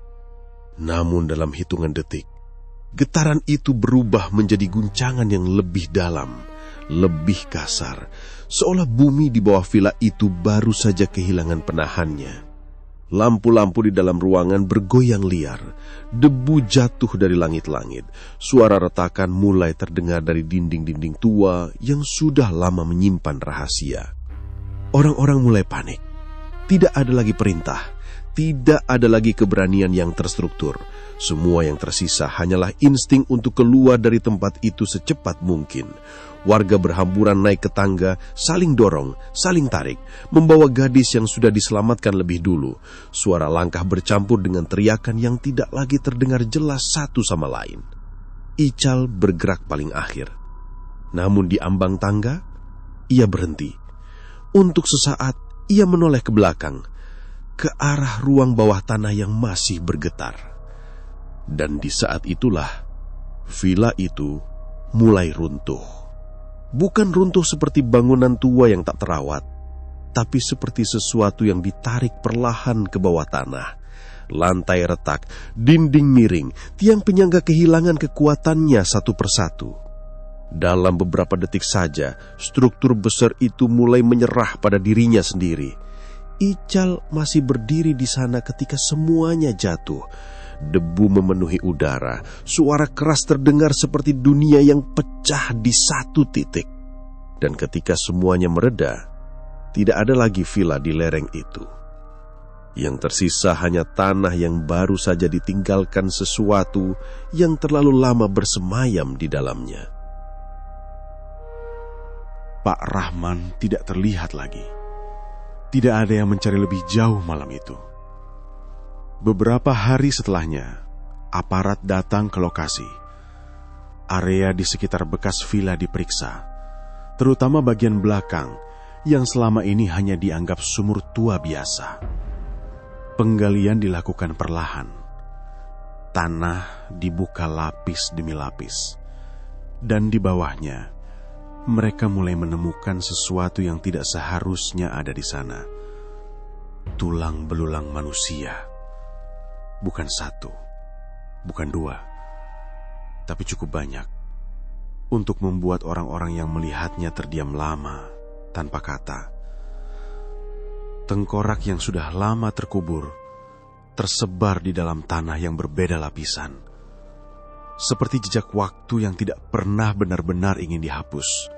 Namun dalam hitungan detik, getaran itu berubah menjadi guncangan yang lebih dalam, lebih kasar. Seolah bumi di bawah villa itu baru saja kehilangan penahannya. Lampu-lampu di dalam ruangan bergoyang liar. Debu jatuh dari langit-langit. Suara retakan mulai terdengar dari dinding-dinding tua yang sudah lama menyimpan rahasia. Orang-orang mulai panik. Tidak ada lagi perintah. Tidak ada lagi keberanian yang terstruktur. Semua yang tersisa hanyalah insting untuk keluar dari tempat itu secepat mungkin. Warga berhamburan naik ke tangga, saling dorong, saling tarik, membawa gadis yang sudah diselamatkan lebih dulu. Suara langkah bercampur dengan teriakan yang tidak lagi terdengar jelas satu sama lain. Ical bergerak paling akhir. Namun di ambang tangga, ia berhenti. Untuk sesaat, ia menoleh ke belakang, ke arah ruang bawah tanah yang masih bergetar. Dan di saat itulah, villa itu mulai runtuh. Bukan runtuh seperti bangunan tua yang tak terawat, tapi seperti sesuatu yang ditarik perlahan ke bawah tanah. Lantai retak, dinding miring, tiang penyangga kehilangan kekuatannya satu persatu. Dalam beberapa detik saja, struktur besar itu mulai menyerah pada dirinya sendiri. Ical masih berdiri di sana ketika semuanya jatuh. Debu memenuhi udara. Suara keras terdengar seperti dunia yang pecah di satu titik. Dan ketika semuanya mereda, tidak ada lagi villa di lereng itu. Yang tersisa hanya tanah yang baru saja ditinggalkan sesuatu yang terlalu lama bersemayam di dalamnya. Pak Rahman tidak terlihat lagi. Tidak ada yang mencari lebih jauh malam itu. Beberapa hari setelahnya, aparat datang ke lokasi. Area di sekitar bekas villa diperiksa, terutama bagian belakang yang selama ini hanya dianggap sumur tua biasa. Penggalian dilakukan perlahan. Tanah dibuka lapis demi lapis. Dan di bawahnya, mereka mulai menemukan sesuatu yang tidak seharusnya ada di sana. Tulang belulang manusia. Bukan satu, bukan dua, tapi cukup banyak. Untuk membuat orang-orang yang melihatnya terdiam lama, tanpa kata. Tengkorak yang sudah lama terkubur, tersebar di dalam tanah yang berbeda lapisan. Seperti jejak waktu yang tidak pernah benar-benar ingin dihapus.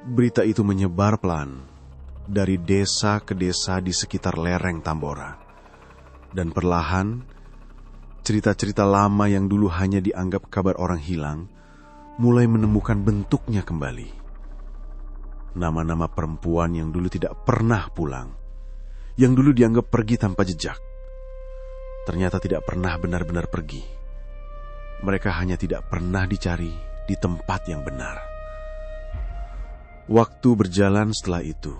Berita itu menyebar pelan dari desa ke desa di sekitar lereng Tambora. Dan perlahan, cerita-cerita lama yang dulu hanya dianggap kabar orang hilang, mulai menemukan bentuknya kembali. Nama-nama perempuan yang dulu tidak pernah pulang, yang dulu dianggap pergi tanpa jejak, ternyata tidak pernah benar-benar pergi. Mereka hanya tidak pernah dicari di tempat yang benar. Waktu berjalan setelah itu,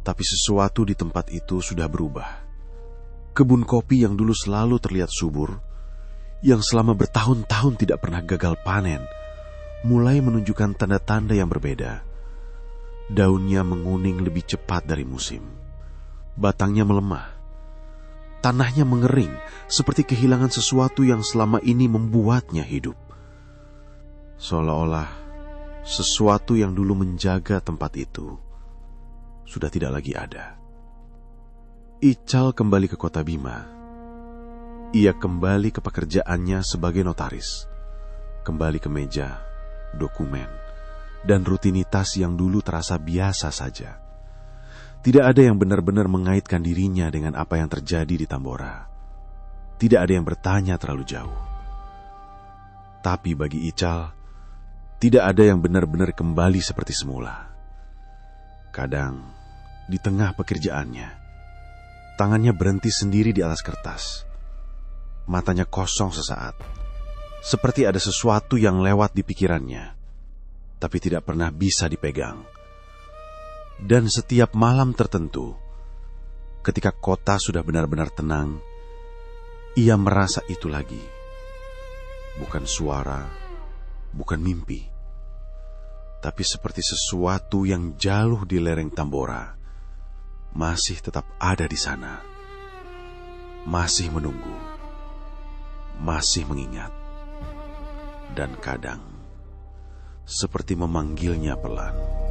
tapi sesuatu di tempat itu sudah berubah. Kebun kopi yang dulu selalu terlihat subur, yang selama bertahun-tahun tidak pernah gagal panen, mulai menunjukkan tanda-tanda yang berbeda. Daunnya menguning lebih cepat dari musim. Batangnya melemah. Tanahnya mengering, seperti kehilangan sesuatu yang selama ini membuatnya hidup. Seolah-olah sesuatu yang dulu menjaga tempat itu sudah tidak lagi ada. Ical kembali ke kota Bima. Ia kembali ke pekerjaannya sebagai notaris. Kembali ke meja, dokumen, dan rutinitas yang dulu terasa biasa saja. Tidak ada yang benar-benar mengaitkan dirinya dengan apa yang terjadi di Tambora. Tidak ada yang bertanya terlalu jauh. Tapi bagi Ical, tidak ada yang benar-benar kembali seperti semula. Kadang, di tengah pekerjaannya, tangannya berhenti sendiri di atas kertas. Matanya kosong sesaat, seperti ada sesuatu yang lewat di pikirannya, tapi tidak pernah bisa dipegang. Dan setiap malam tertentu, ketika kota sudah benar-benar tenang, ia merasa itu lagi. Bukan suara, bukan mimpi, tapi seperti sesuatu yang jauh di lereng Tambora, masih tetap ada di sana. Masih menunggu, masih mengingat, dan kadang seperti memanggilnya pelan.